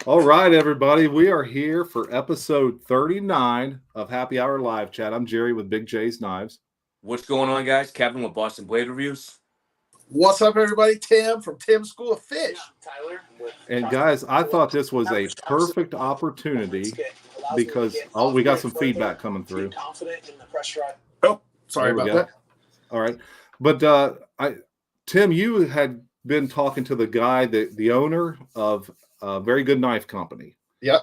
All right, everybody. We are here for episode 39 of Happy Hour Live Chat. I'm Jerry with BigJ's Knives. What's going on, guys? Kevin with Boston Blade Reviews. What's up, everybody? Tim from Tim's School of Fish. Tyler. And guys, I thought this was a perfect opportunity because we got some feedback coming through. Oh, sorry about that. All right, but Tim, you had been talking to the guy, the owner of a very good knife company. Yep.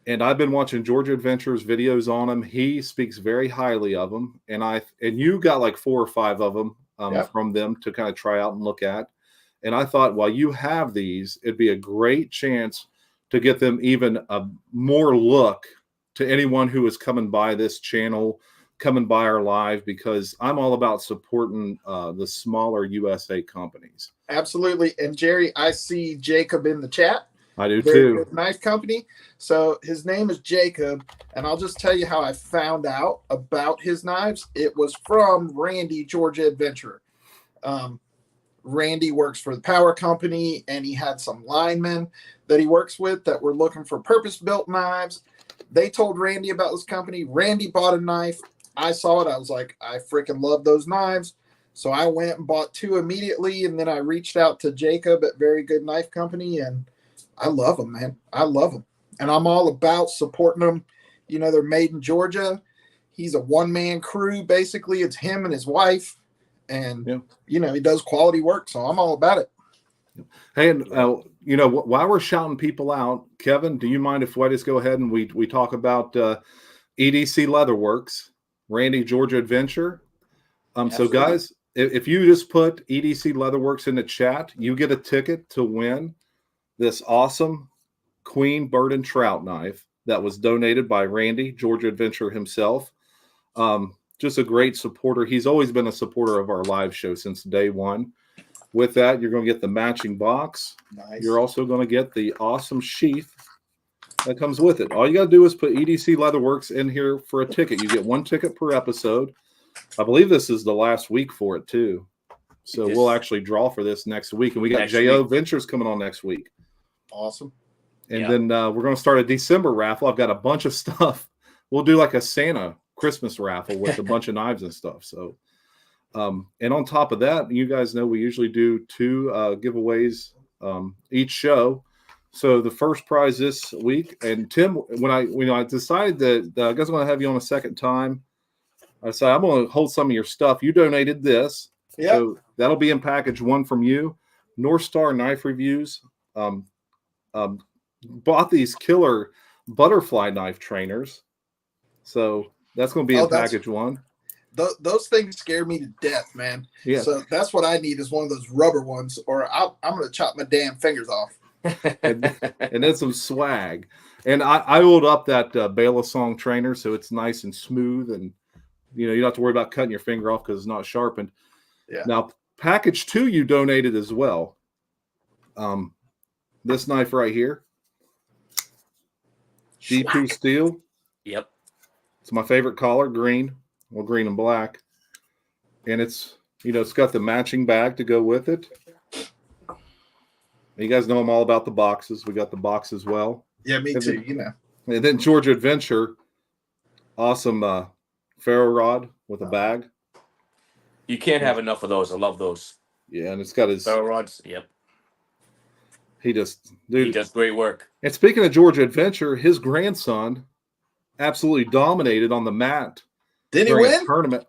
And I've been watching J.O.Ventures videos on him. He speaks very highly of them, and you got like 4 or 5 of them from them to kind of try out and look at. And I thought, while you have these, it'd be a great chance to get them even a more look to anyone who is coming by this channel, coming by our live, because I'm all about supporting the smaller USA companies. Absolutely. And Jerry, I see Jacob in the chat. I do too. Knife company. So his name is Jacob, and I'll just tell you how I found out about his knives. It was from Randy, Georgia Adventurer. Randy works for the power company, and he had some linemen that he works with that were looking for purpose-built knives. They told Randy about this company. Randy bought a knife. I saw it. I was like, I freaking love those knives. So I went and bought 2 immediately, and then I reached out to Jacob at Very Good Knife Company, and I love them, man. I love them. And I'm all about supporting them. You know, they're made in Georgia. He's a one-man crew, basically. It's him and his wife. And, you know, he does quality work, so I'm all about it. Hey, and, you know, while we're shouting people out, Kevin, do you mind if we just go ahead and we talk about EDC Leatherworks, Randy, Georgia Adventure? So, guys, if you just put EDC Leatherworks in the chat, you get a ticket to win this awesome Queen Bird and Trout knife that was donated by Randy, Georgia Adventure himself. Just a great supporter. He's always been a supporter of our live show since day one. With that, you're going to get the matching box. Nice. You're also going to get the awesome sheath that comes with it. All you got to do is put EDC Leatherworks in here for a ticket. You get 1 ticket per episode. I believe this is the last week for it, too. So we'll actually draw for this next week. And we got J.O.Ventures coming on next week. Awesome. And then we're going to start a December raffle. I've got a bunch of stuff. We'll do like a Santa Christmas raffle with a bunch of knives and stuff. So, and on top of that, you guys know we usually do 2 giveaways each show. So the first prize this week, and Tim, when I decided that I guess I'm going to have you on a second time, I said I'm going to hold some of your stuff. You donated this, so that'll be in package 1 from you. North Star Knife Reviews bought these killer butterfly knife trainers, so that's going to be in package 1. Those things scare me to death, man. Yeah. So that's what I need is one of those rubber ones, or I'm going to chop my damn fingers off. and then some swag. And I oiled up that Bela Song trainer, so it's nice and smooth, and you know you don't have to worry about cutting your finger off because it's not sharpened. Yeah. Now, package 2 you donated as well. This knife right here, G2 steel. Yep. It's my favorite color, green. Well, green and black. And it's, you know, it's got the matching bag to go with it. You guys know I'm all about the boxes. We got the box as well. Yeah, me too, you know. And then Georgia Adventure, awesome ferro rod with a bag. You can't have enough of those. I love those. Yeah, and it's got his ferro rods. Yep. He does great work. And speaking of Georgia Adventure, his grandson absolutely dominated on the mat. Did he win? Tournament.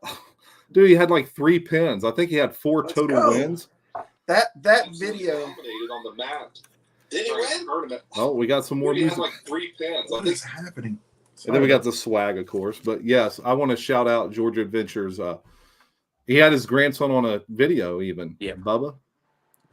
Dude, he had like 3 pins. I think he had 4 total wins. That video. Dominated on the mat. Did he win? Tournament. Oh, we got some more music. He had like 3 pins. What is happening? And then we got the swag, of course. But yes, I want to shout out Georgia Adventures. He had his grandson on a video even. Yeah. Bubba.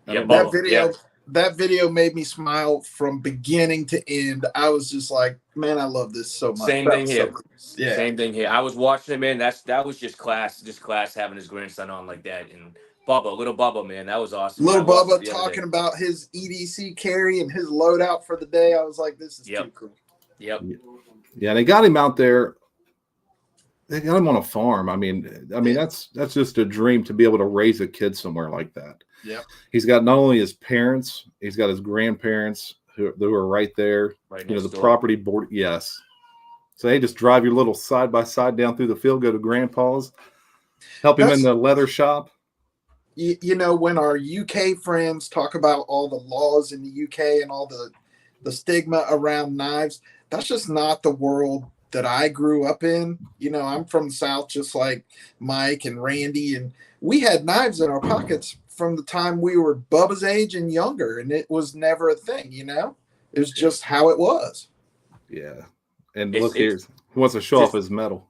Yeah, Bubba. That video made me smile from beginning to end. I was just like, man, I love this so much. Same thing here. Yeah. Same thing here. I was watching it, man. That was just class having his grandson on like that. And little Bubba, man, that was awesome. Little Bubba talking about his EDC carry and his loadout for the day. I was like, this is too cool. Yep. Yeah, they got him out there. They got him on a farm. I mean, that's just a dream to be able to raise a kid somewhere like that. Yeah. He's got not only his parents, he's got his grandparents who are right there. Right You know, next the door. property board. Yes. So hey, just drive your little side by side down through the field, go to Grandpa's, help him in the leather shop. You know, when our UK friends talk about all the laws in the UK and all the stigma around knives, that's just not the world that I grew up in. You know, I'm from the South, just like Mike and Randy, and we had knives in our pockets from the time we were Bubba's age and younger, and it was never a thing, you know? It was just how it was. Yeah. And It's- look here, it's he wants to show off his medal.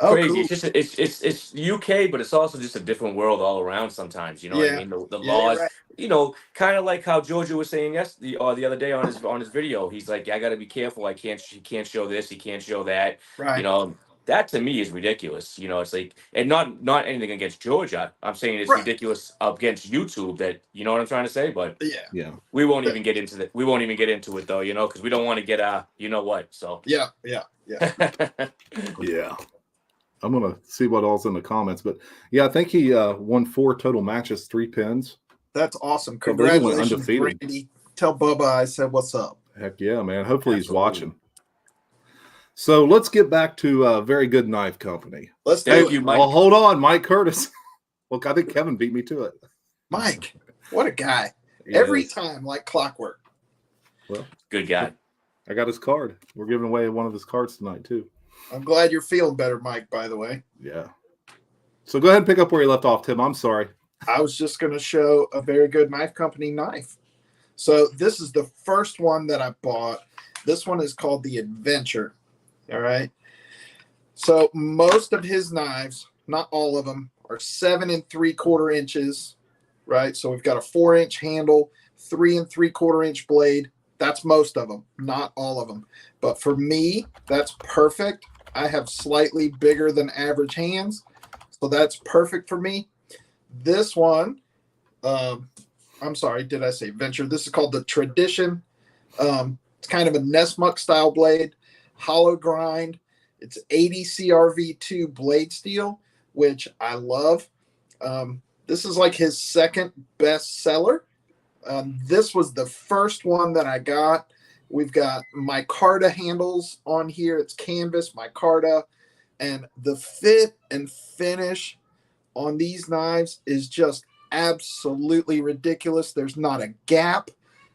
Oh, crazy. cool. It's just it's UK, but it's also just a different world all around sometimes. You know what I Yeah. mean? The Yeah, you're laws, right. you know, kind of like how Georgia was saying yesterday or the other day on his video. He's like, I got to be careful. He can't show this. He can't show that. Right. You know, that to me is ridiculous. You know, it's like, and not anything against Georgia. I'm saying it's Right. ridiculous against YouTube. That, you know what I'm trying to say. But Yeah. Yeah. we won't even get into that. We won't even get into it though. You know, because we don't want to get you know what. So Yeah. Yeah. I'm going to see what all's in the comments. But yeah, I think he won 4 total matches, 3 pins. That's awesome. I believe he went Congratulations, undefeated. Randy. Tell Bubba I said what's up. Heck yeah, man. Hopefully he's Absolutely. watching. So let's get back to Very Good Knife Company. Let's do Thank it. you, Mike. Well, hold on, Mike Curtis. Look, I think Kevin beat me to it. Mike, what a guy. He Every is. time, like clockwork. Well, Good guy. I got his card. We're giving away one of his cards tonight, too. I'm glad you're feeling better, Mike, by the way. Yeah. So go ahead and pick up where you left off, Tim. I'm sorry. I was just going to show a Very Good Knife Company knife. So this is the first one that I bought. This one is called the Adventure. All right. So most of his knives, not all of them, are 7 3/4 inches. Right. So we've got a 4-inch handle, 3 3/4 inch blade. That's most of them, not all of them. But for me, that's perfect. I have slightly bigger than average hands. So that's perfect for me. This one, I'm sorry, did I say Venture? This is called the Tradition. It's kind of a Nessmuck style blade, hollow grind. It's 80 CRV2 blade steel, which I love. This is like his second best seller. This was the first one that I got. We've got micarta handles on here. It's canvas, micarta, and the fit and finish on these knives is just absolutely ridiculous. There's not a gap.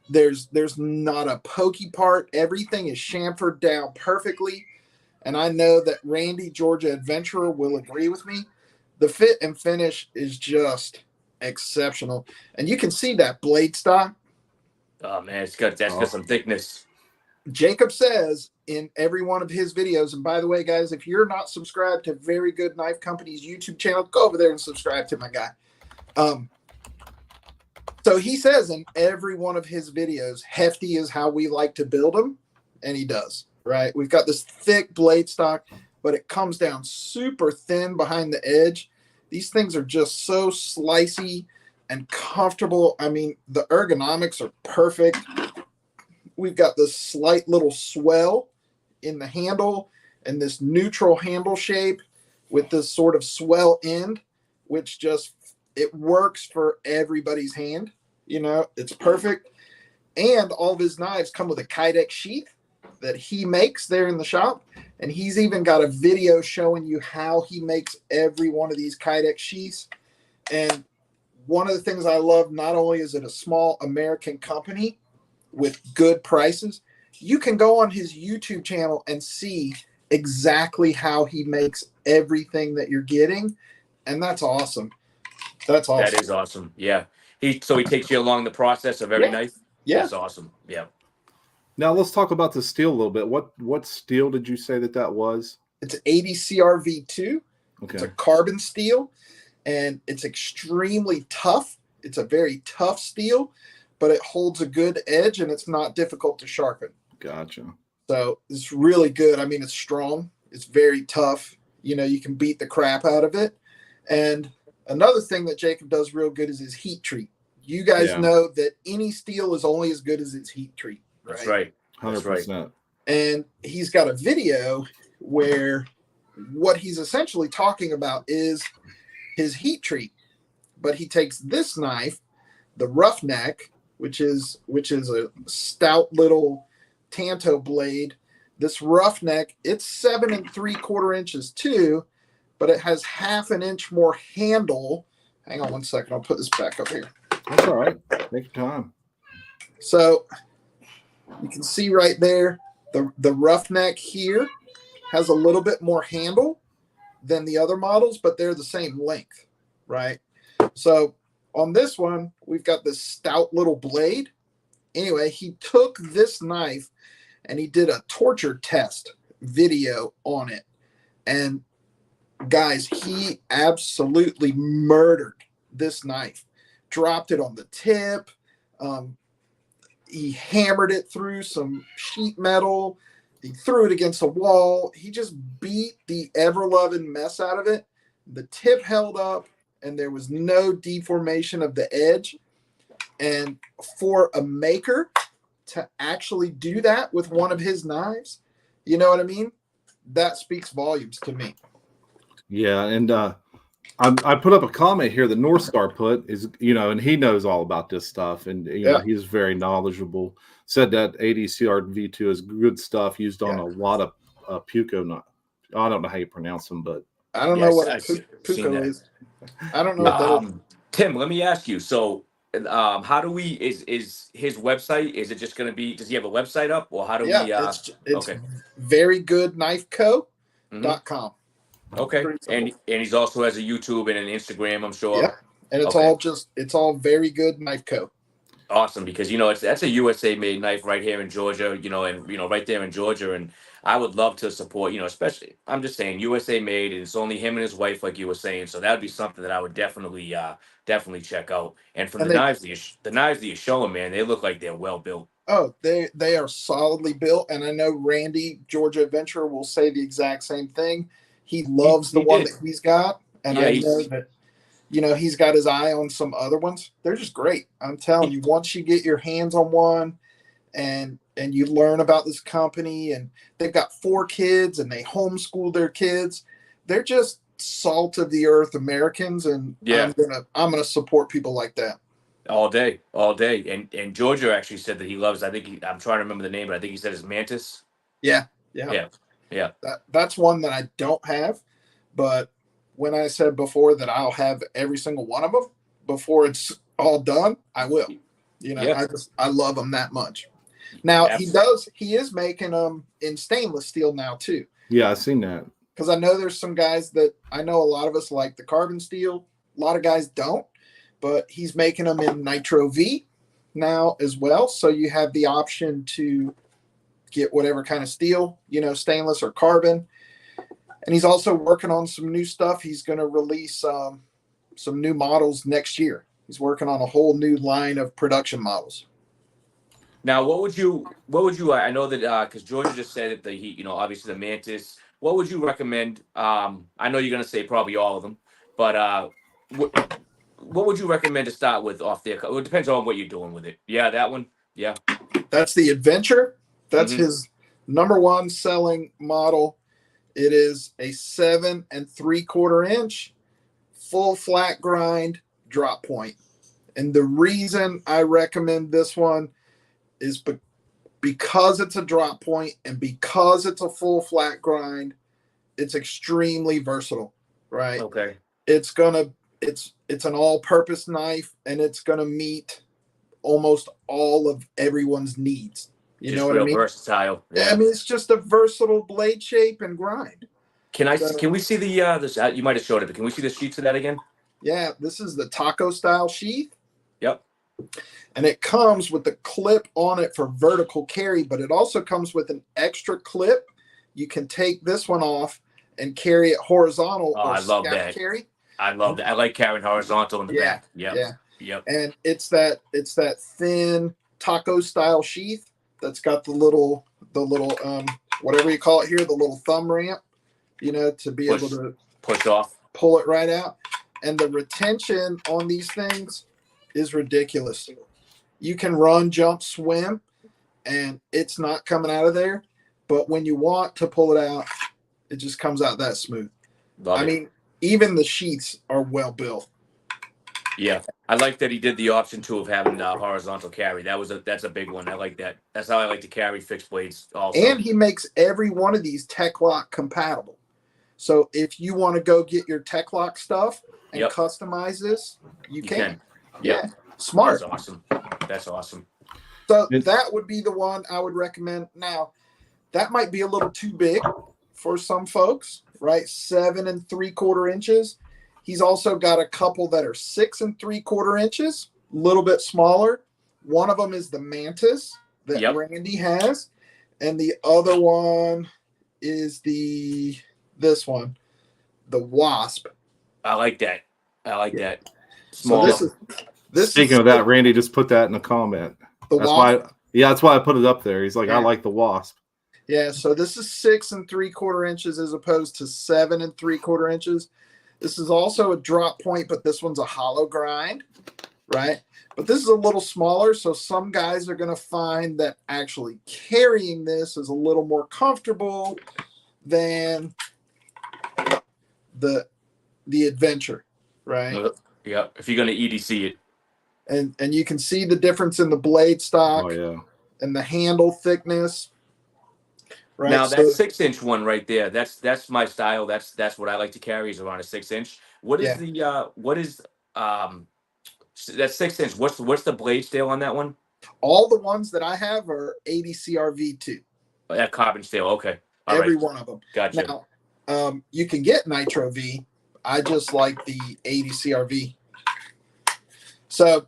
There's not a pokey part. Everything is chamfered down perfectly. And I know that Randy, Georgia Adventurer, will agree with me. The fit and finish is just exceptional. And you can see that blade stock. Oh man, that's got some thickness. Jacob says in every one of his videos, and by the way, guys, if you're not subscribed to Very Good Knife Company's YouTube channel, go over there and subscribe to my guy. So he says in every one of his videos, hefty is how we like to build them, and he does, right? We've got this thick blade stock, but it comes down super thin behind the edge. These things are just so slicey and comfortable. I mean, the ergonomics are perfect. We've got this slight little swell in the handle and this neutral handle shape with this sort of swell end, which just, it works for everybody's hand. You know, it's perfect. And all of his knives come with a Kydex sheath that he makes there in the shop. And he's even got a video showing you how he makes every one of these Kydex sheaths. And one of the things I love, not only is it a small American company with good prices, you can go on his YouTube channel and see exactly how he makes everything that you're getting. And that's awesome. That's awesome. That is awesome. Yeah. He takes you along the process of every knife. Yeah. That's awesome. Yeah. Now let's talk about the steel a little bit. What steel did you say that was? It's 80 CRV2. Okay. It's a carbon steel, and it's extremely tough. It's a very tough steel, but it holds a good edge, and it's not difficult to sharpen. Gotcha. So it's really good. I mean, it's strong. It's very tough. You know, you can beat the crap out of it. And another thing that Jacob does real good is his heat treat. You guys know that any steel is only as good as its heat treat. Right? That's right. 100%. And he's got a video where what he's essentially talking about is his heat treat. But he takes this knife, the roughneck, which is a stout little Tanto blade. This roughneck, it's 7 3/4 inches too, but it has 1/2 inch more handle. Hang on one second. I'll put this back up here. That's all right. Take your time. So you can see right there, the roughneck here has a little bit more handle than the other models, but they're the same length, right? So on this one, we've got this stout little blade. Anyway, he took this knife and he did a torture test video on it. And guys, he absolutely murdered this knife. Dropped it on the tip. He hammered it through some sheet metal. He threw it against a wall. He just beat the ever-loving mess out of it. The tip held up, and there was no deformation of the edge. And for a maker to actually do that with one of his knives, you know what I mean? That speaks volumes to me. Yeah, and I put up a comment here that North Star put is, and he knows all about this stuff, and he's very knowledgeable. Said that ADCR V2 is good stuff used on a lot of Puco. I don't know how you pronounce them, but I don't know what Puco is. I don't know what that is. Tim, let me ask you. So, how do we? Is his website? Is it just going to be? Does he have a website up, or how do we? It's okay. verygoodknifeco.com. Okay, and he's also has a YouTube and an Instagram, I'm sure. Yeah, and it's all Very Good Knife Co. Awesome, because that's a USA made knife right here in Georgia, and right there in Georgia, and I would love to support, especially I'm just saying USA made, and it's only him and his wife, like you were saying, so that'd be something that I would definitely check out. And from the knives that you're showing, man, they look like they're well built. Oh, they are solidly built, and I know Randy, Georgia Adventurer, will say the exact same thing. He loves the one that he's got, and I know that he's got his eye on some other ones. They're just great. I'm telling you, once you get your hands on one and you learn about this company, and they've got 4 kids and they homeschool their kids, they're just salt of the earth Americans, and I'm gonna support people like that. All day. And Georgia actually said that he loves, I'm trying to remember the name, but I think he said his Mantis. Yeah. That's one that I don't have, but when I said before that I'll have every single one of them before it's all done, I will. I love them that much. Now he is making them in stainless steel now too. Yeah, I've seen that. Because I know there's some guys that I know a lot of us like the carbon steel. A lot of guys don't, but he's making them in Nitro V now as well. So you have the option to get whatever kind of steel, stainless or carbon. And he's also working on some new stuff. He's going to release some new models next year. He's working on a whole new line of production models. Now, what would you? I know that because Georgia just said that obviously the Mantis. What would you recommend? I know you're going to say probably all of them, but what would you recommend to start with off there? It depends on what you're doing with it. Yeah, that one. Yeah, that's the Adventure. That's his #1 selling model. It is a 7 3/4 inch full flat grind drop point. And the reason I recommend this one is because it's a drop point and because it's a full flat grind, it's extremely versatile, right? Okay. It's an all-purpose knife, and it's gonna meet almost all of everyone's needs. You know what I mean? Versatile. Yeah. I mean, it's just a versatile blade shape and grind. Can we see the this? You might have showed it, but can we see the sheets of that again? Yeah, this is the taco style sheath. Yep. And it comes with the clip on it for vertical carry, but it also comes with an extra clip. You can take this one off and carry it horizontal. Oh, I love that. Carry. I love that. I like carrying horizontal in the back. Yep. And it's that thin taco style sheath that's got the little whatever you call it here, the little thumb ramp, to be able to push off, pull it right out. And the retention on these things is ridiculous. You can run, jump, swim, and it's not coming out of there. But when you want to pull it out, it just comes out that smooth. I mean, even the sheaths are well built. Yeah, I like that he did the option too of having horizontal carry. That's a big one. I like that. That's how I like to carry fixed blades also. And he makes every one of these Tech Lock compatible. So if you want to go get your Tech Lock stuff and customize this, you can. Yeah, smart. That's awesome. That's awesome. So that would be the one I would recommend. Now, that might be a little too big for some folks, right? 7 3/4 inches. He's also got a couple that are 6 3/4 inches, a little bit smaller. One of them is the Mantis that Randy has, and the other one is this one, the Wasp. I like that. I like that. Small. So this Speaking of that, Randy just put that in a comment. That's Wasp? that's why I put it up there. He's like, I like the Wasp. Yeah, so this is 6 3/4 inches as opposed to 7 3/4 inches. This is also a drop point, but this one's a hollow grind, right? But this is a little smaller, so some guys are going to find that actually carrying this is a little more comfortable than the Adventure, right? Yeah, if you're going to EDC it. And you can see the difference in the blade stock and the handle thickness. Right. Now that 6-inch one right there, that's my style. That's what I like to carry is around a 6-inch. What is that 6-inch? What's the blade steel on that one? All the ones that I have are 80 CRV2. That carbon steel, okay. Every one of them. Gotcha. Now, you can get Nitro V. I just like the 80 CRV. So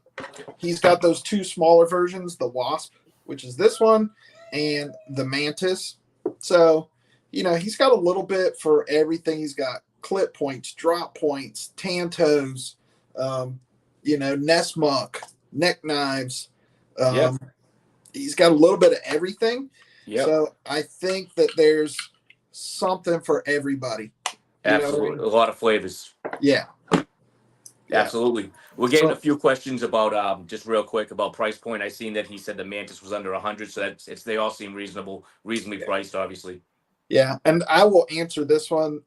he's got those two smaller versions, the Wasp, which is this one, and the Mantis. So, he's got a little bit for everything. He's got clip points, drop points, Tantos, nest muck, neck knives. He's got a little bit of everything. Yep. So I think that there's something for everybody. Absolutely. A lot of flavors. Yeah. Absolutely. We're getting a few questions about just real quick about price point. I seen that he said the Mantis was under 100, so they all seem reasonably priced, obviously. Yeah, and I will answer this one.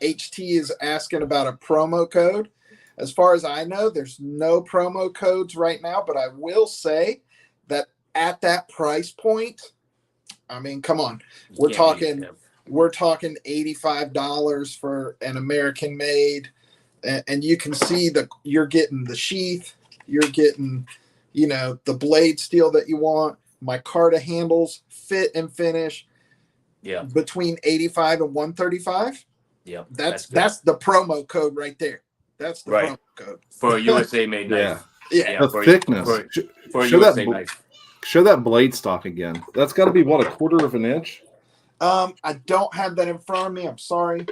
HT is asking about a promo code. As far as I know, there's no promo codes right now, but I will say that at that price point, I mean, come on, we're talking $85 for an American made. And you can see that you're getting the sheath, you're getting, the blade steel that you want, micarta handles, fit and finish. Yeah. Between 85 and 135. Yeah. That's the promo code right there. That's the promo code. For a USA made knife. Yeah. The thickness. For a USA knife. Show that blade stock again. That's got to be what, 1/4 of an inch? I don't have that in front of me. I'm sorry.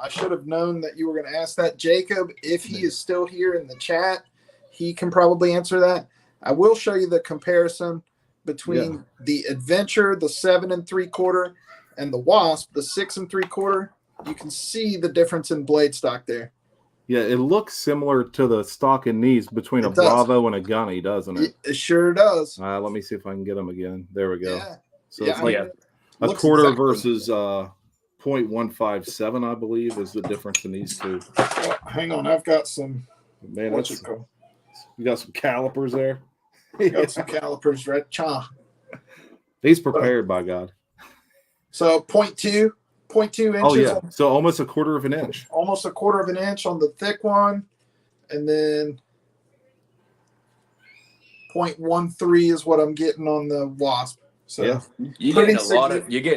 I should have known that you were going to ask that. Jacob, if he is still here in the chat, he can probably answer that. I will show you the comparison between the Adventure, the 7 3/4, and the Wasp, the 6 3/4. You can see the difference in blade stock there. Yeah, it looks similar to the stock and knees between a Bravo and a Gunny, doesn't it? It sure does. Let me see if I can get them again. There we go. Yeah. So it's like a quarter versus 0.157, I believe, is the difference in these two. Oh, hang on, I've got some. Man, you got some calipers there. Got some calipers, right? He's prepared, by God. So 0.2 inches. Oh yeah, so almost 1/4 of an inch. Almost 1/4 of an inch on the thick one, and then 0.13 is what I'm getting on the Wasp. So you're getting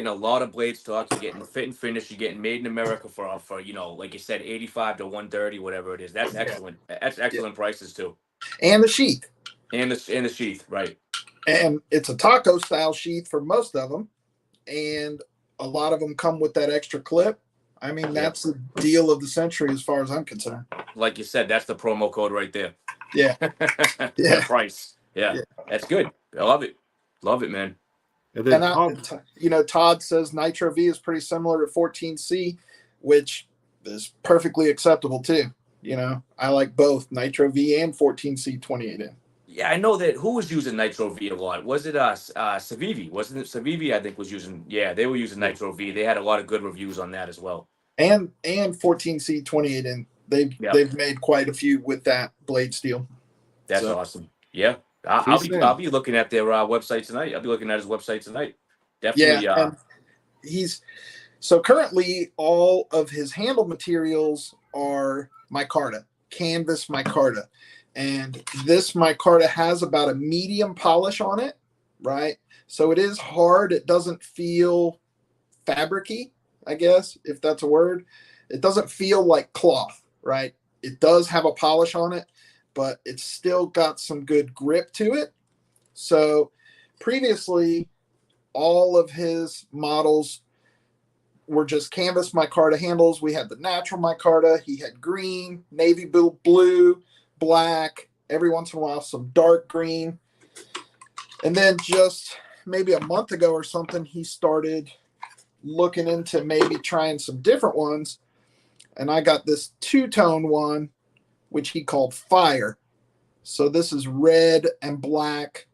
a lot of blade stock. You're getting fit and finish. You're getting made in America for like you said, 85 to 130, whatever it is. That's excellent. That's excellent prices too. And the sheath. And the sheath, right? And it's a taco style sheath for most of them, and a lot of them come with that extra clip. I mean, that's the deal of the century as far as I'm concerned. Like you said, that's the promo code right there. Yeah. The price. Yeah. That's good. I love it. Love it, man. And Todd says Nitro V is pretty similar to 14C, which is perfectly acceptable too. I like both Nitro V and 14C 28N. Yeah, I know that. Who was using Nitro V a lot? Was it Civivi? Wasn't it Civivi? I think was using. Yeah, they were using Nitro V. They had a lot of good reviews on that as well. And 14C 28N They've made quite a few with that blade steel. That's awesome. Yeah. I'll be looking at their website tonight. I'll be looking at his website tonight. Definitely. Yeah, and so currently all of his handle materials are micarta, canvas micarta. And this micarta has about a medium polish on it, right? So it is hard. It doesn't feel fabricy, I guess, if that's a word. It doesn't feel like cloth, right? It does have a polish on it, but it's still got some good grip to it. So previously, all of his models were just canvas micarta handles. We had the natural micarta. He had green, navy blue, black, every once in a while some dark green. And then just maybe a month ago or something, he started looking into maybe trying some different ones. And I got this two-tone one, which he called Fire. So this is red and black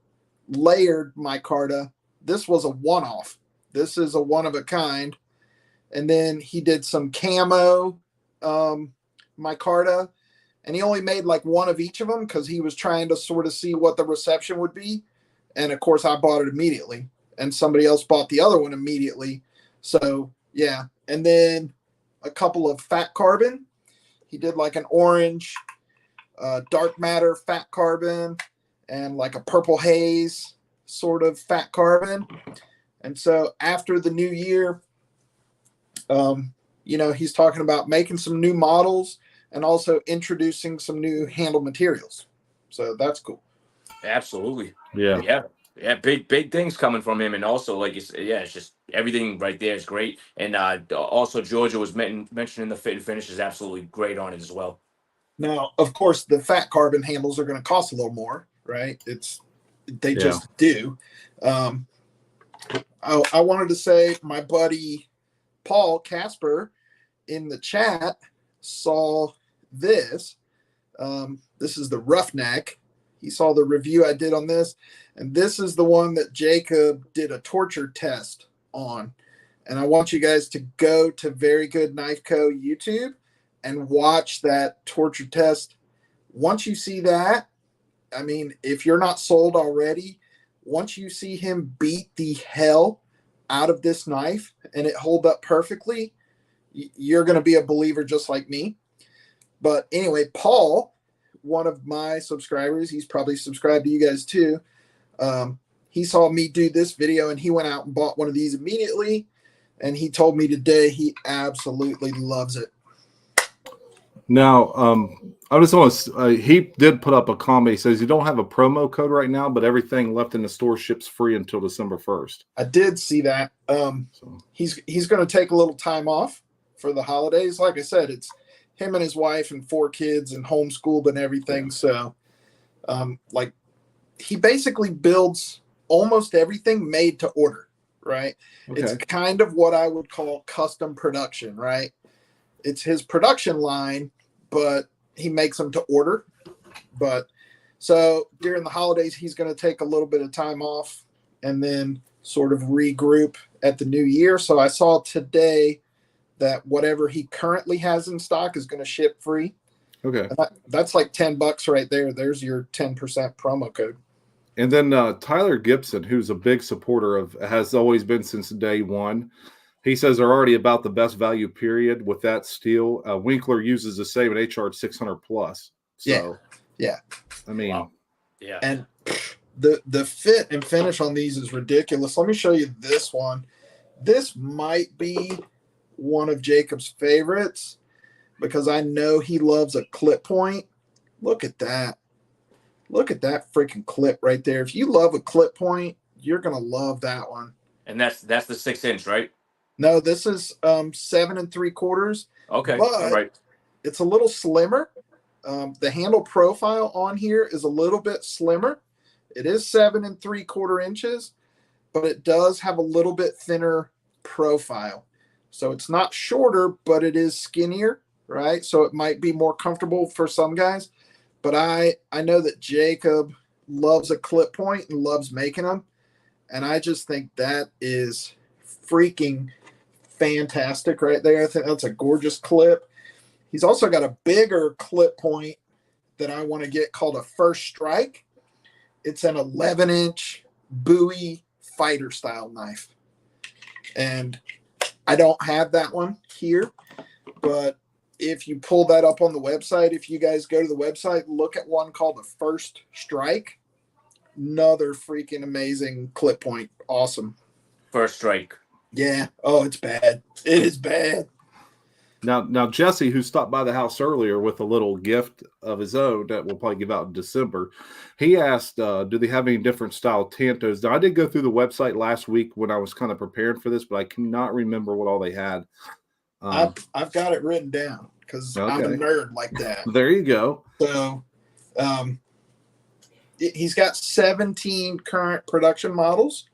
layered micarta. This was a one-off. This is a one-of-a-kind. And then he did some camo micarta. And he only made like one of each of them because he was trying to sort of see what the reception would be. And of course, I bought it immediately. And somebody else bought the other one immediately. So, yeah. And then a couple of fat carbon. He did like an orange, dark matter fat carbon and like a purple haze sort of fat carbon. And so after the new year, he's talking about making some new models and also introducing some new handle materials. So that's cool. Absolutely. Yeah. Big things coming from him. And also, like you said, it's just everything right there is great. And also Georgia was mentioning the fit and finish is absolutely great on it as well. Now, of course, the fat carbon handles are going to cost a little more, right? They just do. I wanted to say my buddy Paul Casper in the chat saw this. This is the Roughneck. He saw the review I did on this, and this is the one that Jacob did a torture test on. And I want you guys to go to Very Good Knife Co. YouTube and watch that torture test. Once you see that, I mean, if you're not sold already, once you see him beat the hell out of this knife and it hold up perfectly, you're going to be a believer just like me. But anyway, Paul, one of my subscribers, he's probably subscribed to you guys too. He saw me do this video and he went out and bought one of these immediately. And he told me today he absolutely loves it. Now, I just want to, he did put up a comment. He says you don't have a promo code right now, but everything left in the store ships free until December 1st. I did see that. He's going to take a little time off for the holidays. Like I said, it's him and his wife and 4 kids and homeschooled and everything. Yeah. So, he basically builds almost everything made to order, right? Okay. It's kind of what I would call custom production, right? It's his production line, but he makes them to order. But so during the holidays, he's going to take a little bit of time off and then sort of regroup at the new year. So I saw today that whatever he currently has in stock is going to ship free. Okay. That's like $10 right there. There's your 10% promo code. And then Tyler Gibson, who's a big supporter of, has always been since day one. He says they're already about the best value period with that steel. Winkler uses the same, and they charge $600 plus. So, yeah. I mean, wow. Yeah. And the fit and finish on these is ridiculous. Let me show you this one. This might be one of Jacob's favorites because I know he loves a clip point. Look at that. Look at that freaking clip right there. If you love a clip point, you're going to love that one. And that's the 6-inch, right? No, this is 7 3/4. Okay, but all right. It's a little slimmer. The handle profile on here is a little bit slimmer. It is 7 3/4 inches, but it does have a little bit thinner profile. So it's not shorter, but it is skinnier, right? So it might be more comfortable for some guys. But I know that Jacob loves a clip point and loves making them. And I just think that is freaking fantastic right there. I think that's a gorgeous clip. He's also got a bigger clip point that I want to get called a First Strike. It's an 11-inch Bowie fighter style knife. And I don't have that one here, but if you pull that up on the website, if you guys go to the website, look at one called the First Strike. Another freaking amazing clip point. Awesome. First Strike. Yeah. Oh, it's bad. It is bad. Now Jesse, who stopped by the house earlier with a little gift of his own that we'll probably give out in December, he asked, do they have any different style Tantos? Now, I did go through the website last week when I was kind of prepared for this, but I cannot remember what all they had. I've got it written down because I'm a nerd like that. There you go. So he's got 17 current production models,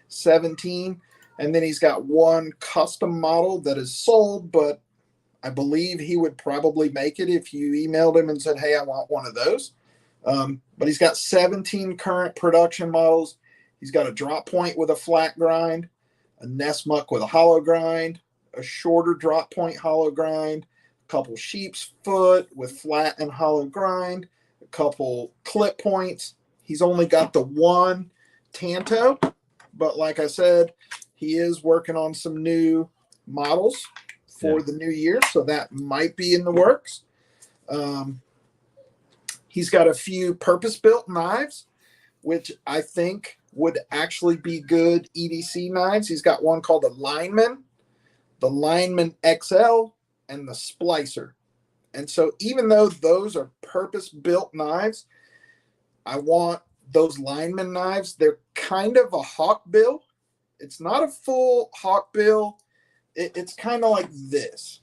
17, and then he's got one custom model that is sold, but I believe he would probably make it if you emailed him and said, hey, I want one of those. But he's got 17 current production models. He's got a drop point with a flat grind, a Nessmuck with a hollow grind, a shorter drop point hollow grind, a couple sheep's foot with flat and hollow grind, a couple clip points. He's only got the one Tanto, but like I said, he is working on some new models for the new year, so that might be in the works. He's got a few purpose-built knives, which I think would actually be good EDC knives. He's got one called the Lineman XL, and the Splicer. And so even though those are purpose-built knives, I want those Lineman knives. They're kind of a hawk bill. It's not a full hawk bill. It's kind of like this.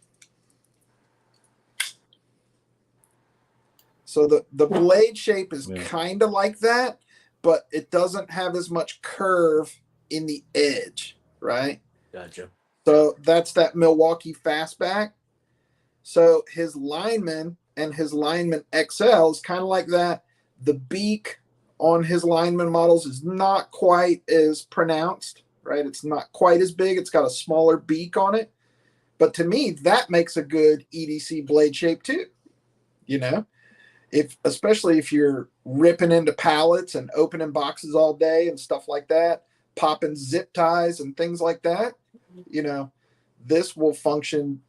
So the blade shape is kind of like that, but it doesn't have as much curve in the edge, right? Gotcha. So that's that Milwaukee Fastback. So his Lineman and his Lineman XL is kind of like that. The beak on his Lineman models is not quite as pronounced, right? It's not quite as big. It's got a smaller beak on it. But to me, that makes a good EDC blade shape too. You know, especially if you're ripping into pallets and opening boxes all day and stuff like that, popping zip ties and things like that, you know, this will function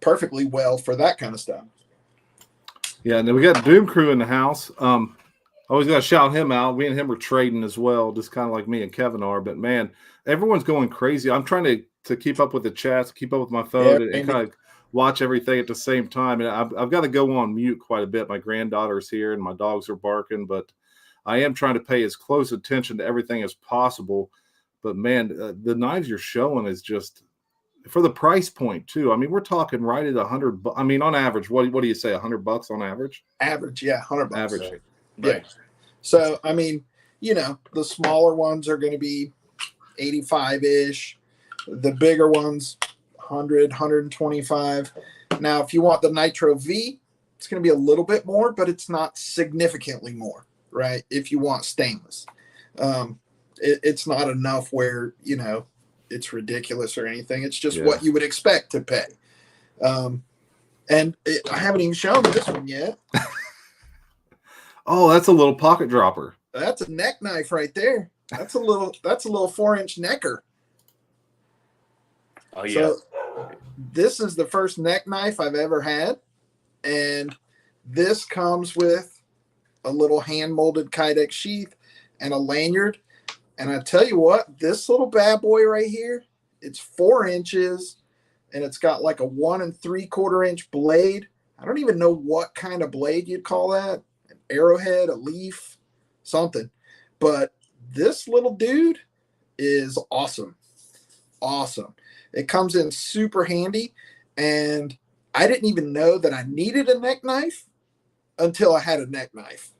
perfectly well for that kind of stuff. Yeah, and then we got Doomcrew in the house. Always got to shout him out. Me and him are trading as well, just kind of like me and Kevin are. But man, everyone's going crazy. I'm trying to keep up with the chats, keep up with my phone, and kind of watch everything at the same time. And I've got to go on mute quite a bit. My granddaughter's here and my dogs are barking, but I am trying to pay as close attention to everything as possible. But man, the knives you're showing is just for the price point too. I mean, we're talking right at $100. I mean, on average, what do you say? $100 on average? Average, yeah, $100. Average. Right. Yeah. So, I mean, you know, the smaller ones are going to be 85-ish. The bigger ones, 100, 125. Now, if you want the Nitro V, it's going to be a little bit more, but it's not significantly more, right? If you want stainless. It's not enough where, you know, it's ridiculous or anything. It's just what you would expect to pay. I haven't even shown this one yet. Oh, that's a little pocket dropper. That's a neck knife right there. That's a little 4-inch necker. Oh yeah. So this is the first neck knife I've ever had, and this comes with a little hand molded Kydex sheath and a lanyard. And I tell you what, this little bad boy right here, it's 4 inches, and it's got like a 1 3/4 inch blade. I don't even know what kind of blade you'd call that. An arrowhead, a leaf, something. But this little dude is awesome. Awesome. It comes in super handy, and I didn't even know that I needed a neck knife until I had a neck knife.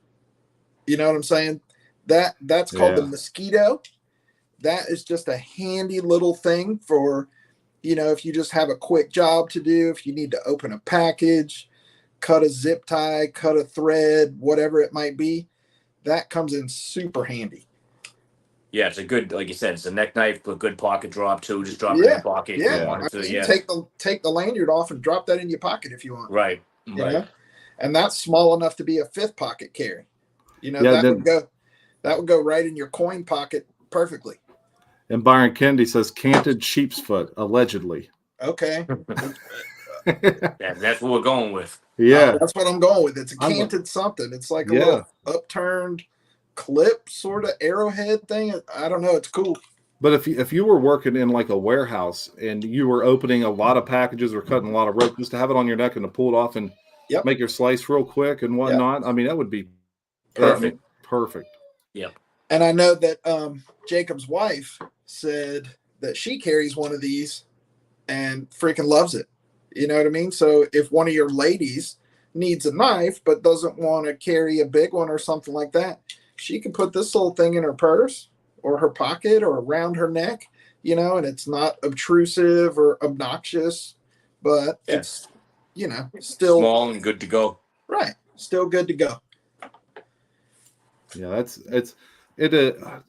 You know what I'm saying? That's called the Mosquito. That is just a handy little thing for, you know, if you just have a quick job to do, if you need to open a package, cut a zip tie, cut a thread, whatever it might be, that comes in super handy. Yeah, it's a good, like you said, it's a neck knife, but good pocket drop too. Just drop it in Yeah, your pocket if yeah. you Yeah. wanted I to. mean, Yeah, take the lanyard off and drop that in your pocket if you want. right, You right. know, and that's small enough to be a fifth pocket carry. You know, Yeah, that then, would go right in your coin pocket perfectly. and Byron Kennedy says canted sheep's foot, allegedly. Okay, Yeah, that's what we're going with. Yeah. that's what I'm going with. It's a I'm- canted something. It's like a Yeah. little upturned clip sort of arrowhead thing. I don't know. It's cool. But if you were working in like a warehouse and you were opening a lot of packages or cutting a lot of rope, just to have it on your neck and to pull it off and Yep. make your slice real quick and whatnot, I mean, that would be Perfect. Perfect. Yep. And I know that Jacob's wife said that she carries one of these and freaking loves it. You know what I mean? So if one of your ladies needs a knife but doesn't want to carry a big one or something like that, she can put this little thing in her purse or her pocket or around her neck, you know, and it's not obtrusive or obnoxious, but it's, you know, still small and good to go. Right. Still good to go. Yeah,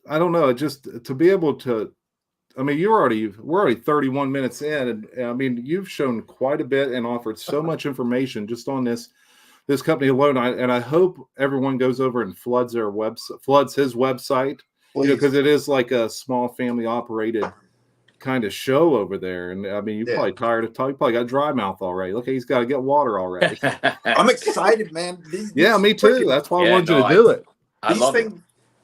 I don't know, just to be able to, I mean, we're already 31 minutes in, and I mean, you've shown quite a bit and offered so much information just on this company alone. I hope everyone goes over and floods his website, because it is like a small family operated kind of show over there. And I mean, you're probably tired of talking. You probably got dry mouth already. Look, he's got to get water already. I'm excited, man. Yeah, me too. That's why I wanted you to do it. I love it.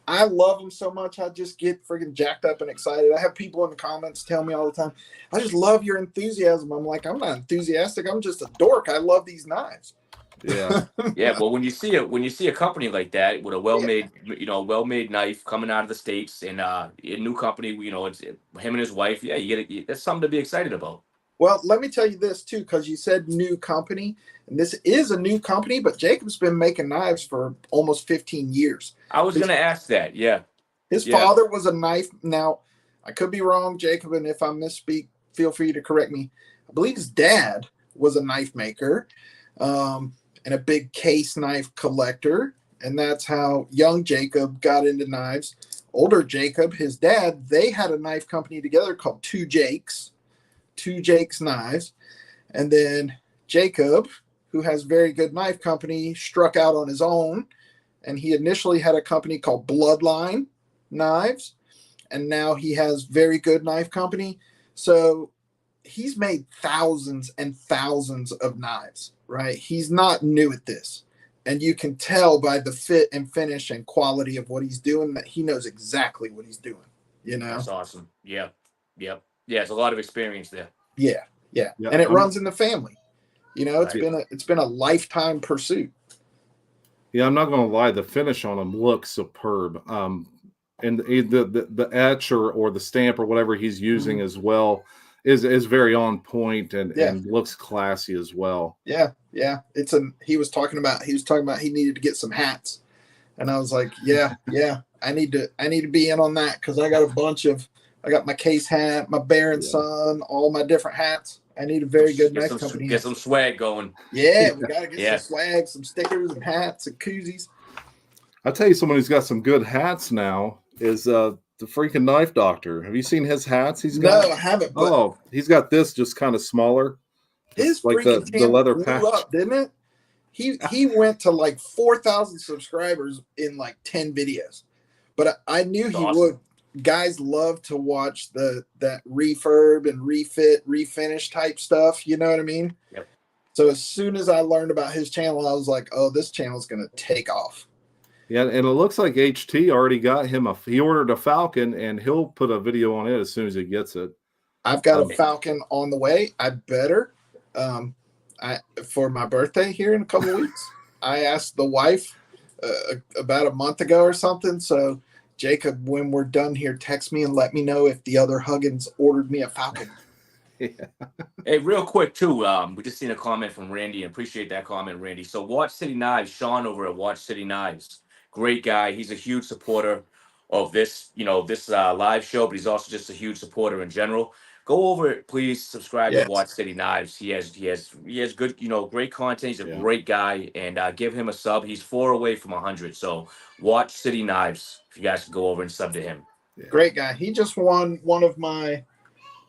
I love them so much. I just get freaking jacked up and excited. I have people in the comments tell me all the time, I just love your enthusiasm. I'm like, I'm not enthusiastic. I'm just a dork. I love these knives. Yeah. Yeah. Well, when you see a company like that with a well-made knife coming out of the States and a new company, it's him and his wife. Yeah, that's something to be excited about. Well, let me tell you this too, because you said new company, and this is a new company, but Jacob's been making knives for almost 15 years. I was going to ask that. Yeah. His father was a knife. Now, I could be wrong, Jacob, and if I misspeak, feel free to correct me. I believe his dad was a knife maker and a big case knife collector, and that's how young Jacob got into knives. Older Jacob, his dad, they had a knife company together called Two Jakes Knives. And then Jacob, who has very good knife company, struck out on his own. And he initially had a company called Bloodline Knives. And now he has very good knife company. So he's made thousands and thousands of knives, right? He's not new at this. And you can tell by the fit and finish and quality of what he's doing that he knows exactly what he's doing, you know? That's awesome. Yeah. Yep. Yeah, it's a lot of experience there. Yeah. And it runs in the family. You know, it's been a lifetime pursuit. Yeah, I'm not going to lie. The finish on them looks superb. And the etch or the stamp or whatever he's using as well is very on point and looks classy as well. Yeah. He was talking about he needed to get some hats, and I was like, yeah, I need to be in on that because I got my case hat, my Baron son, all my different hats. I need a very good knife company. Get some swag going. Yeah, we gotta get some swag, some stickers and hats and koozies. I'll tell you, someone who's got some good hats now is the freaking Knife Doctor. Have you seen his hats? No, I haven't. Oh, he's got this just kind of smaller. His like the leather patch up, didn't it? He went to like 4,000 subscribers in like 10 videos, but I knew he would. Guys love to watch that refurb and refit, refinish type stuff. You know what I mean? Yep. So as soon as I learned about his channel, I was like, oh, this channel's going to take off. Yeah, and it looks like HT already got him he ordered a Falcon, and he'll put a video on it as soon as he gets it. I've got a Falcon on the way. I better. For my birthday here in a couple of weeks, I asked the wife about a month ago or something. So Jacob, when we're done here, text me and let me know if the other Huggins ordered me a Falcon. Yeah. Hey, real quick too, we just seen a comment from Randy. Appreciate that comment, Randy. So Watch City Knives, Sean over at Watch City Knives, great guy. He's a huge supporter of this live show, but he's also just a huge supporter in general. Go over it, please. Subscribe to Watch City Knives. He has good, great content. He's a great guy, and give him a sub. He's 4 away from 100. So Watch City Knives. If you guys can go over and sub to him. Yeah. Great guy. He just won one of my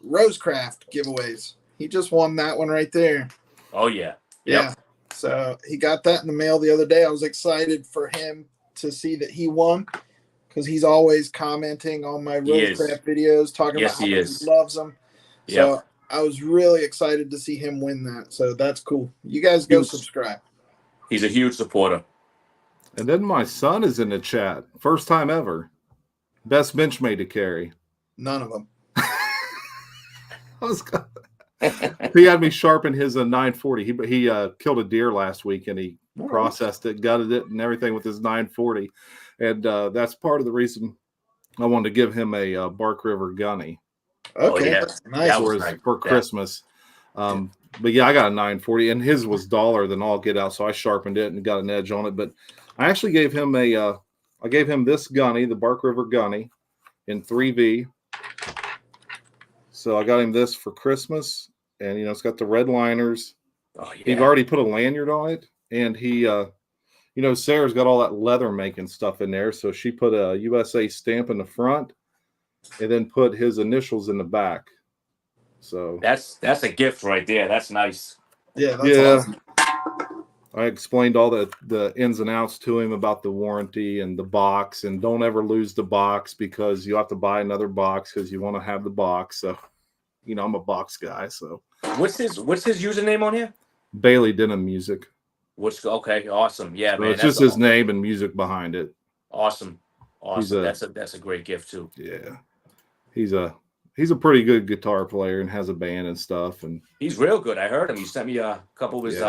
Rosecraft giveaways. He just won that one right there. Oh yeah. Yeah. So he got that in the mail the other day. I was excited for him to see that he won because he's always commenting on my Rosecraft videos, talking about how much he loves them. So I was really excited to see him win that. So that's cool. You guys go subscribe. He's a huge supporter. And then my son is in the chat. First time ever. Best Benchmade to carry. None of them. He had me sharpen his 940. He killed a deer last week and he processed it, gutted it, and everything with his 940. And that's part of the reason I wanted to give him a Bark River gunny. Okay, that's nice. For Christmas. But yeah, I got a 940, and his was duller than all get out, so I sharpened it and got an edge on it. But I actually gave him I gave him this gunny, the Bark River gunny, in 3V. So I got him this for Christmas, and it's got the red liners. Oh yeah. He's already put a lanyard on it, and he, Sarah's got all that leather making stuff in there, so she put a USA stamp in the front, and then put his initials in the back. So that's a gift right there. That's nice. Yeah, that's awesome. I explained all the ins and outs to him about the warranty and the box, and don't ever lose the box because you have to buy another box because you want to have the box. So, I'm a box guy. So what's his username on here? Bailey Denim Music. Okay, awesome. Yeah, so man. It's just his name and music behind it. Awesome. That's a great gift too. Yeah, he's a pretty good guitar player and has a band and stuff. And he's real good. I heard him. He sent me a couple of his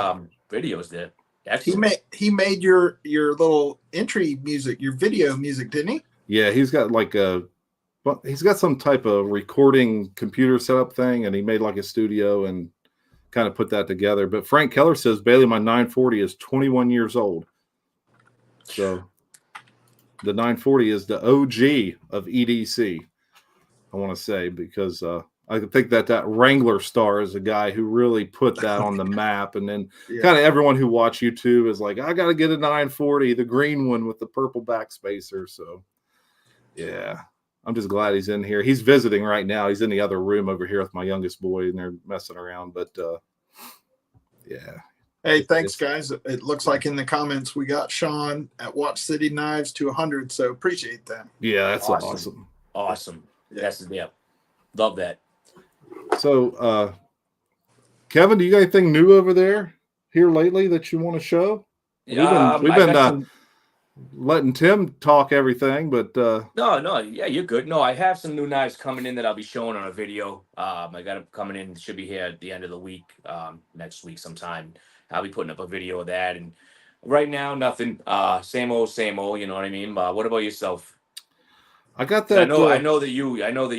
videos there. Excellent. He made your little entry music, your video music, didn't he? Yeah, he's got he's got some type of recording computer setup thing, and he made like a studio and kind of put that together. But Frank Keller says Bailey, my 940 is 21 years old. So the 940 is the OG of EDC. I want to say, because I think that Wrangler Star is a guy who really put that on the map. And then kind of everyone who watched YouTube is like, I got to get a 940, the green one with the purple backspacer. So, yeah, I'm just glad he's in here. He's visiting right now. He's in the other room over here with my youngest boy, and they're messing around. But, yeah. Hey, thanks, guys. It looks like in the comments we got Sean at Watch City Knives to 100, so appreciate that. Yeah, that's awesome. Awesome. Love that. So, Kevin, do you got anything new over there here lately that you want to show? Yeah, we've been letting Tim talk everything, but no, yeah, you're good. No, I have some new knives coming in that I'll be showing on a video. I got them coming in. Should be here at the end of the week, next week sometime. I'll be putting up a video of that. And right now, nothing. Same old. You know what I mean? What about yourself? I got that. I know that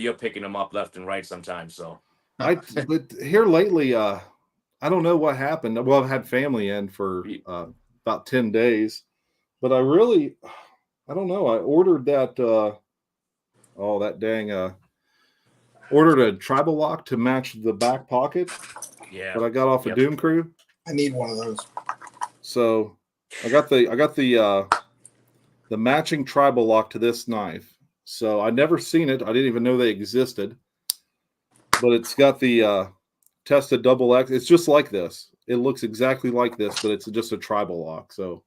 you're picking them up left and right sometimes. So but here lately, I don't know what happened. Well, I've had family in for about 10 days, but I don't know. I ordered that. Ordered a tribal lock to match the back pocket. Yeah. That I got off of Doomcrew. I need one of those. So I got the matching tribal lock to this knife. So I'd never seen it. I didn't even know they existed. But it's got the tested double X. It's just like this. It looks exactly like this, but it's just a tribal lock. So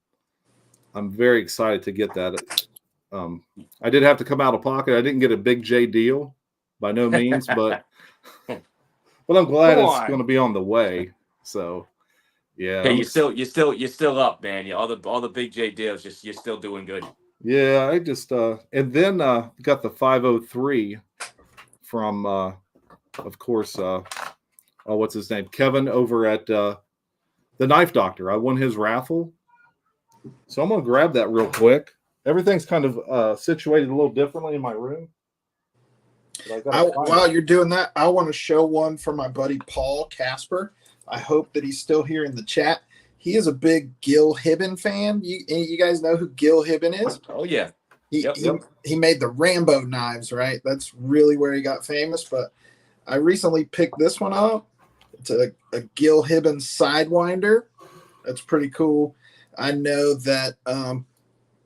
I'm very excited to get that. I did have to come out of pocket. I didn't get a BigJ deal by no means, but I'm glad it's going to be on the way. So yeah. Hey, you're still up, man. All the BigJ deals, you're still doing good. Yeah, I just and then got the 503 from of course what's his name? Kevin over at the Knife Doctor. I won his raffle. So I'm gonna grab that real quick. Everything's kind of situated a little differently in my room. While you're doing that, I want to show one for my buddy Paul Casper. I hope that he's still here in the chat. He is a big Gil Hibben fan. You guys know who Gil Hibben is? Oh, yeah. He made the Rambo knives, right? That's really where he got famous. But I recently picked this one up. It's a Gil Hibben Sidewinder. That's pretty cool. I know that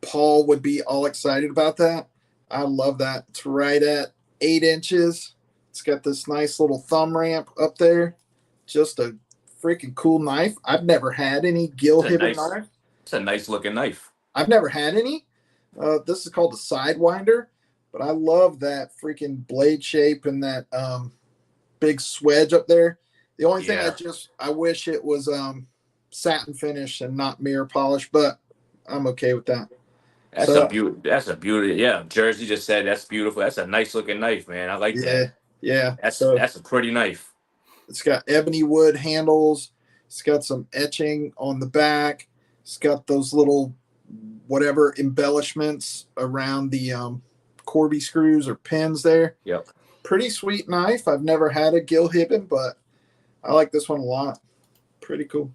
Paul would be all excited about that. I love that. It's right at 8 inches. It's got this nice little thumb ramp up there. Just a freaking cool knife. I've never had any gill Hibbert knife. It's a nice looking knife. I've never had any. This is called a Sidewinder, but I love that freaking blade shape and that big swedge up there. The only thing I wish it was satin finish and not mirror polish, but I'm okay with that. That's a beauty. That's a beauty. Yeah, Jersey just said that's beautiful. That's a nice looking knife, man. I like that. Yeah. That's a pretty knife. It's got ebony wood handles. It's got some etching on the back. It's got those little whatever embellishments around the Corby screws or pins there. Yep. Pretty sweet knife. I've never had a gill Hibbert, but I like this one a lot. Pretty cool.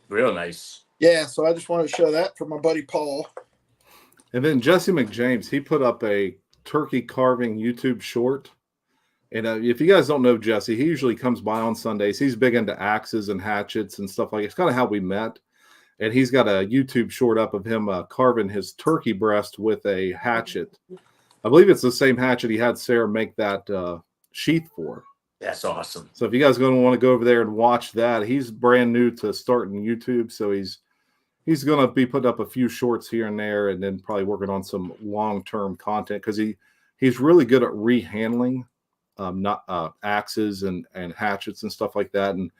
Real nice. Yeah, so I just wanted to show that for my buddy Paul. And then Jesse McJames, he put up a turkey carving YouTube short. And if you guys don't know Jesse, he usually comes by on Sundays. He's big into axes and hatchets and stuff like that. It's kind of how we met. And he's got a YouTube short up of him carving his turkey breast with a hatchet. I believe it's the same hatchet he had Sarah make that sheath for. That's awesome. So if you guys going to want to go over there and watch that, he's brand new to starting YouTube. So he's going to be putting up a few shorts here and there and then probably working on some long-term content because he's really good at rehandling axes and hatchets and stuff like that. And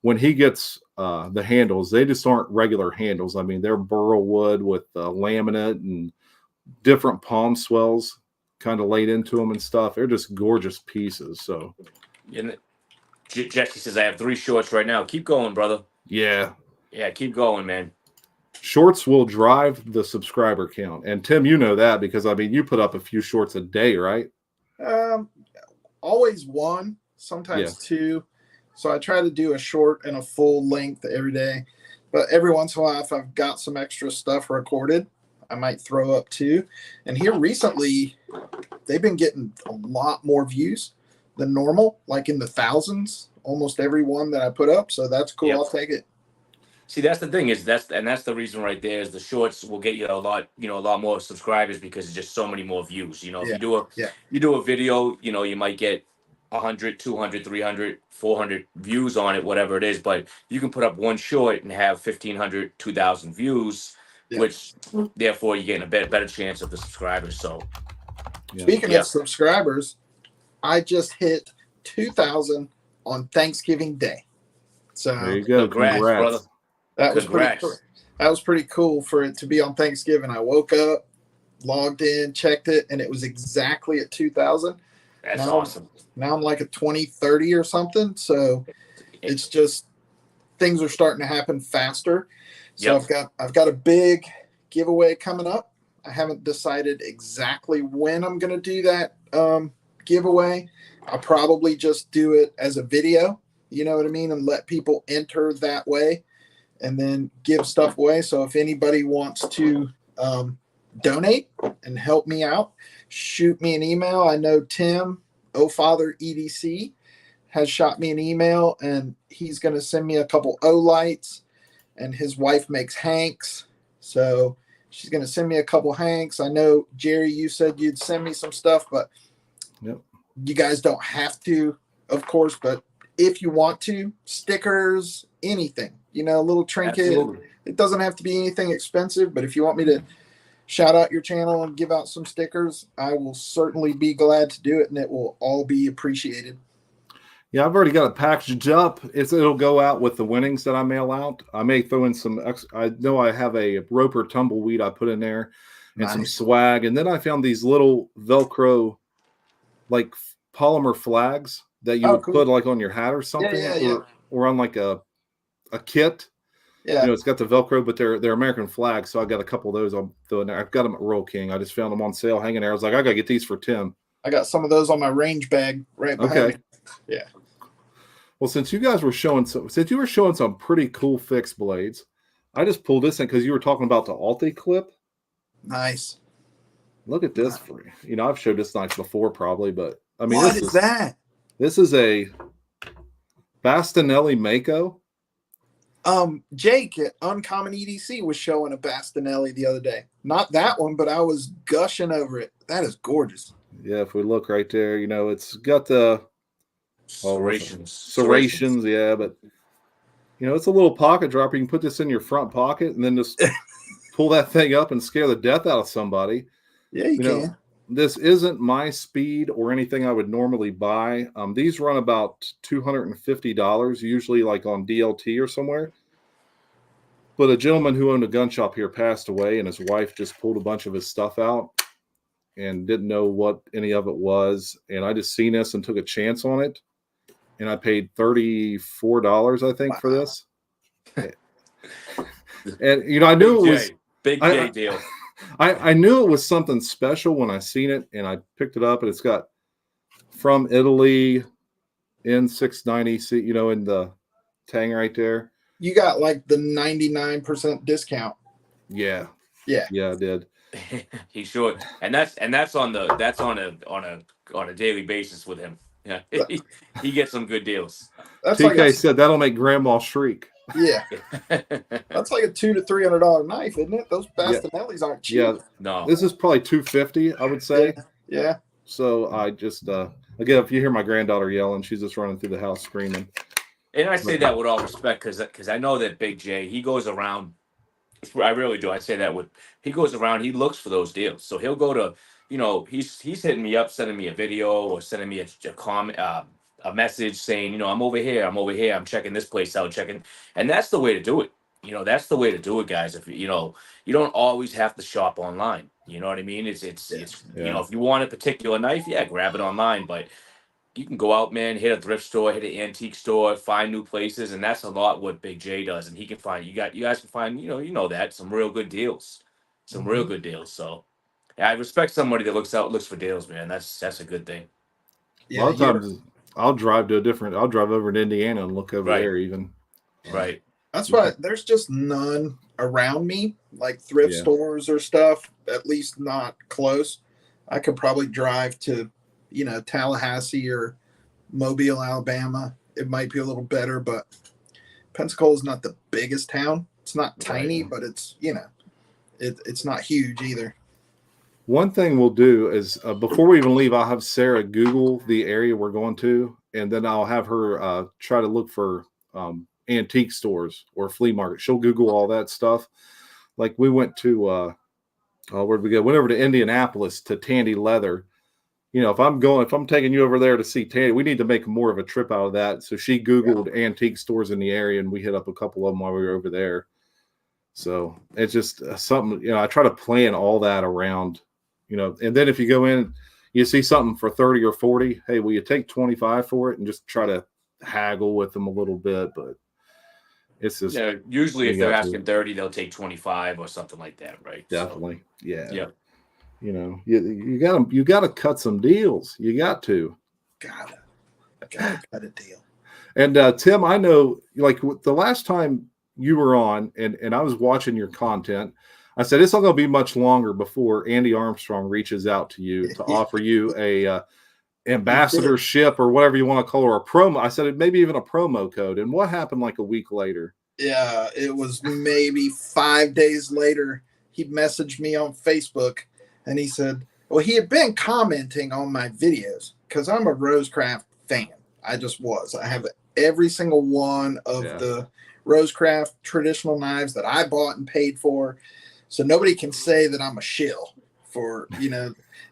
when he gets the handles, they just aren't regular handles. I mean, they're burl wood with laminate and different palm swells kind of laid into them and stuff. They're just gorgeous pieces. So, and Jesse says, I have 3 shorts right now. Keep going, brother. Yeah, keep going, man. Shorts will drive the subscriber count. And Tim, you know that because, I mean, you put up a few shorts a day, right? Always 1, sometimes 2. So I try to do a short and a full length every day. But every once in a while, if I've got some extra stuff recorded, I might throw up 2. And here recently, they've been getting a lot more views than normal, like in the thousands, almost every one that I put up. So that's cool. Yep. I'll take it. See, that's the thing that's the reason right there is the shorts will get you a lot more subscribers because it's just so many more views. If you do a video, you might get 100, 200, 300, 400 views on it, whatever it is. But you can put up one short and have 1,500, 2,000 views, which therefore you're getting a better chance of the subscribers. So speaking of subscribers, I just hit 2,000 on Thanksgiving Day. So there you go. Congrats, brother. That was pretty cool. That was pretty cool for it to be on Thanksgiving. I woke up, logged in, checked it, and it was exactly at 2,000. That's awesome. Now I'm like at 2030 or something. So it's just things are starting to happen faster. So I've got a big giveaway coming up. I haven't decided exactly when I'm going to do that giveaway. I'll probably just do it as a video, you know what I mean, and let people enter that way. And then give stuff away. So if anybody wants to donate and help me out, shoot me an email. I know Tim, Father EDC, has shot me an email, and he's going to send me a couple O-lights, and his wife makes hanks. So she's going to send me a couple hanks. I know, Jerry, you said you'd send me some stuff, but you guys don't have to, of course, but if you want to, stickers, anything. A little trinket. Absolutely. It doesn't have to be anything expensive, but if you want me to shout out your channel and give out some stickers, I will certainly be glad to do it, and it will all be appreciated. Yeah, I've already got it packaged up. It'll go out with the winnings that I mail out. I may throw in some. I know I have a roper tumbleweed I put in there and some swag, and then I found these little Velcro, like polymer flags that you would put like on your hat or something, or on like a kit. It's got the Velcro, but they're American flags. So I got a couple of those. I'll throw in there. I've got them at Royal King. I just found them on sale hanging there. I was like, I gotta get these for Tim. I got some of those on my range bag right behind me. Yeah. Well, since you were showing some pretty cool fixed blades, I just pulled this in because you were talking about the Alti clip. Nice. Look at this for you. I've showed this knife before probably, but I mean, what is that? This is a Bastinelli Moo. Jake at Uncommon EDC was showing a Bastinelli the other day. Not that one, but I was gushing over it. That is gorgeous. Yeah, if we look right there, it's got the serrations, yeah, but it's a little pocket dropper. You can put this in your front pocket and then just pull that thing up and scare the death out of somebody. Yeah, you can. This isn't my speed or anything I would normally buy. These run about $250, usually like on DLT or somewhere. But a gentleman who owned a gun shop here passed away, and his wife just pulled a bunch of his stuff out and didn't know what any of it was. And I just seen this and took a chance on it. And I paid $34, I think, for this. And, I knew it was Big J deal. I knew it was something special when I seen it, and I picked it up, and it's got from Italy N690, in the tang right there. You got like the 99% discount. Yeah, I did. He should, and that's on a daily basis with him. Yeah, he gets some good deals. That's TK said that'll make Grandma shriek. Yeah, that's like a $200 to $300 knife, isn't it? Those Bastinellis aren't cheap. Yeah, no, this is probably $250, I would say. Yeah. So I just again, if you hear my granddaughter yelling, she's just running through the house screaming. And I say that with all respect, because I know that Big J, he goes around. I really do. I say that he goes around. He looks for those deals. So he'll go to, he's hitting me up, sending me a video or sending me a comment, a message saying, I'm over here, I'm checking this place out, and that's the way to do it. That's the way to do it, guys. If you don't always have to shop online. You know what I mean? It's if you want a particular knife, grab it online, but you can go out, man, hit a thrift store, hit an antique store, find new places, and that's a lot what Big J does. And he can find you guys can find, that some real good deals. Real good deals. So I respect somebody that looks for deals, man. That's a good thing. Yeah, a lot of times I'll drive over to Indiana and look over there even. Right. That's why there's just none around me, like thrift stores or stuff, at least not close. I could probably drive to, Tallahassee or Mobile, Alabama. It might be a little better, but Pensacola is not the biggest town. It's not tiny, but it's, it's not huge either. One thing we'll do is before we even leave, I'll have Sarah Google the area we're going to, and then I'll have her try to look for antique stores or flea market. She'll Google all that stuff. Like we went to, where'd we go? Went over to Indianapolis to Tandy Leather. If I'm taking you over there to see Tandy, we need to make more of a trip out of that. So she Googled antique stores in the area, and we hit up a couple of them while we were over there. So it's just something, I try to plan all that around, and then if you go in, you see something for 30 or 40, hey, will you take 25 for it? And just try to haggle with them a little bit, but it's just, usually if they're asking 30, they'll take 25 or something like that. Right. Definitely. So, yeah. You gotta cut some deals. You got to. Gotta cut a deal. And Tim, I know, like the last time you were on, and I was watching your content, I said it's not going to be much longer before Andy Armstrong reaches out to you to offer you a ambassadorship or whatever you want to call it, or a promo. I said maybe even a promo code. And what happened like a week later? Yeah, it was maybe 5 days later. He messaged me on Facebook. And he said, well, he had been commenting on my videos because I'm a Rosecraft fan. I just was. I have every single one of the Rosecraft traditional knives that I bought and paid for. So nobody can say that I'm a shill for,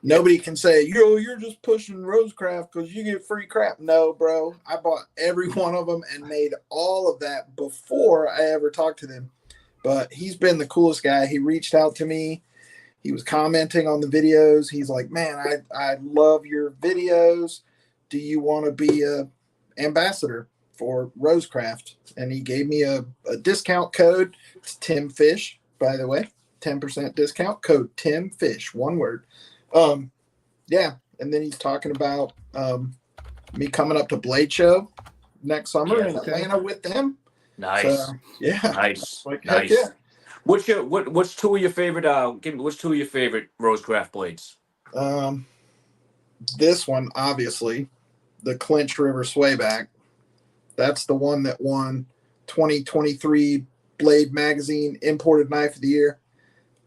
nobody can say, you're just pushing Rosecraft because you get free crap. No, bro. I bought every one of them and made all of that before I ever talked to them. But he's been the coolest guy. He reached out to me. He was commenting on the videos. He's like, man, I love your videos. Do you want to be a ambassador for Rosecraft? And he gave me a discount code. It's Tim Fish, by the way. 10% discount code Tim Fish, one word. And then he's talking about me coming up to Blade Show next summer in Atlanta with them. Nice. So, Nice. Like, nice. heck yeah. What's two of your favorite Rosecraft blades? This one, obviously, the Clinch River Swayback. That's the one that won 2023 Blade Magazine Imported Knife of the Year.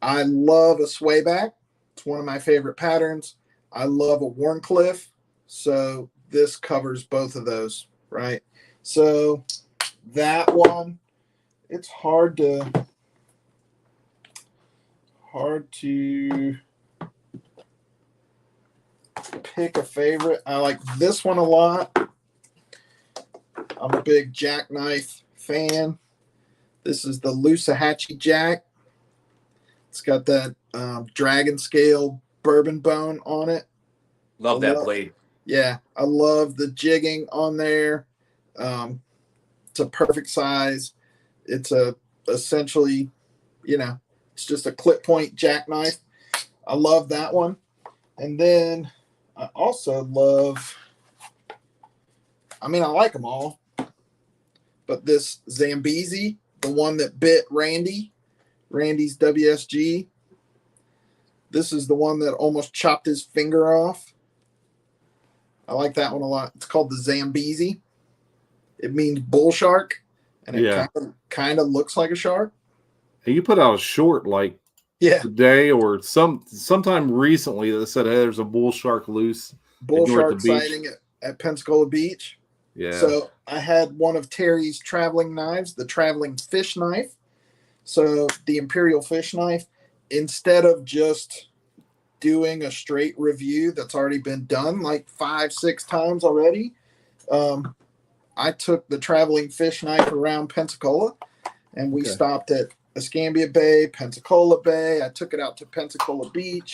I love a swayback. It's one of my favorite patterns. I love a Warncliffe. So this covers both of those, right? So that one, it's hard to pick a favorite. I like this one a lot. I'm a big jackknife fan. This is the Loosahatchee Jack. It's got that dragon scale bourbon bone on it. Love that blade. Yeah, I love the jigging on there. It's a perfect size. It's essentially, it's just a clip point jackknife. I love that one. And then I also love, I like them all, but this Zambezi, the one that bit Randy's WSG. This is the one that almost chopped his finger off. I like that one a lot. It's called the Zambezi. It means bull shark, and it kind of looks like a shark. Hey, you put out a short like today or sometime recently that said, hey, there's a bull shark loose. Bull shark sighting at Pensacola Beach. Yeah. So I had one of Terry's traveling knives, the traveling fish knife. So the Imperial fish knife, instead of just doing a straight review that's already been done like 5-6 times already, I took the traveling fish knife around Pensacola, and we stopped at Escambia Bay, Pensacola Bay. I took it out to Pensacola Beach.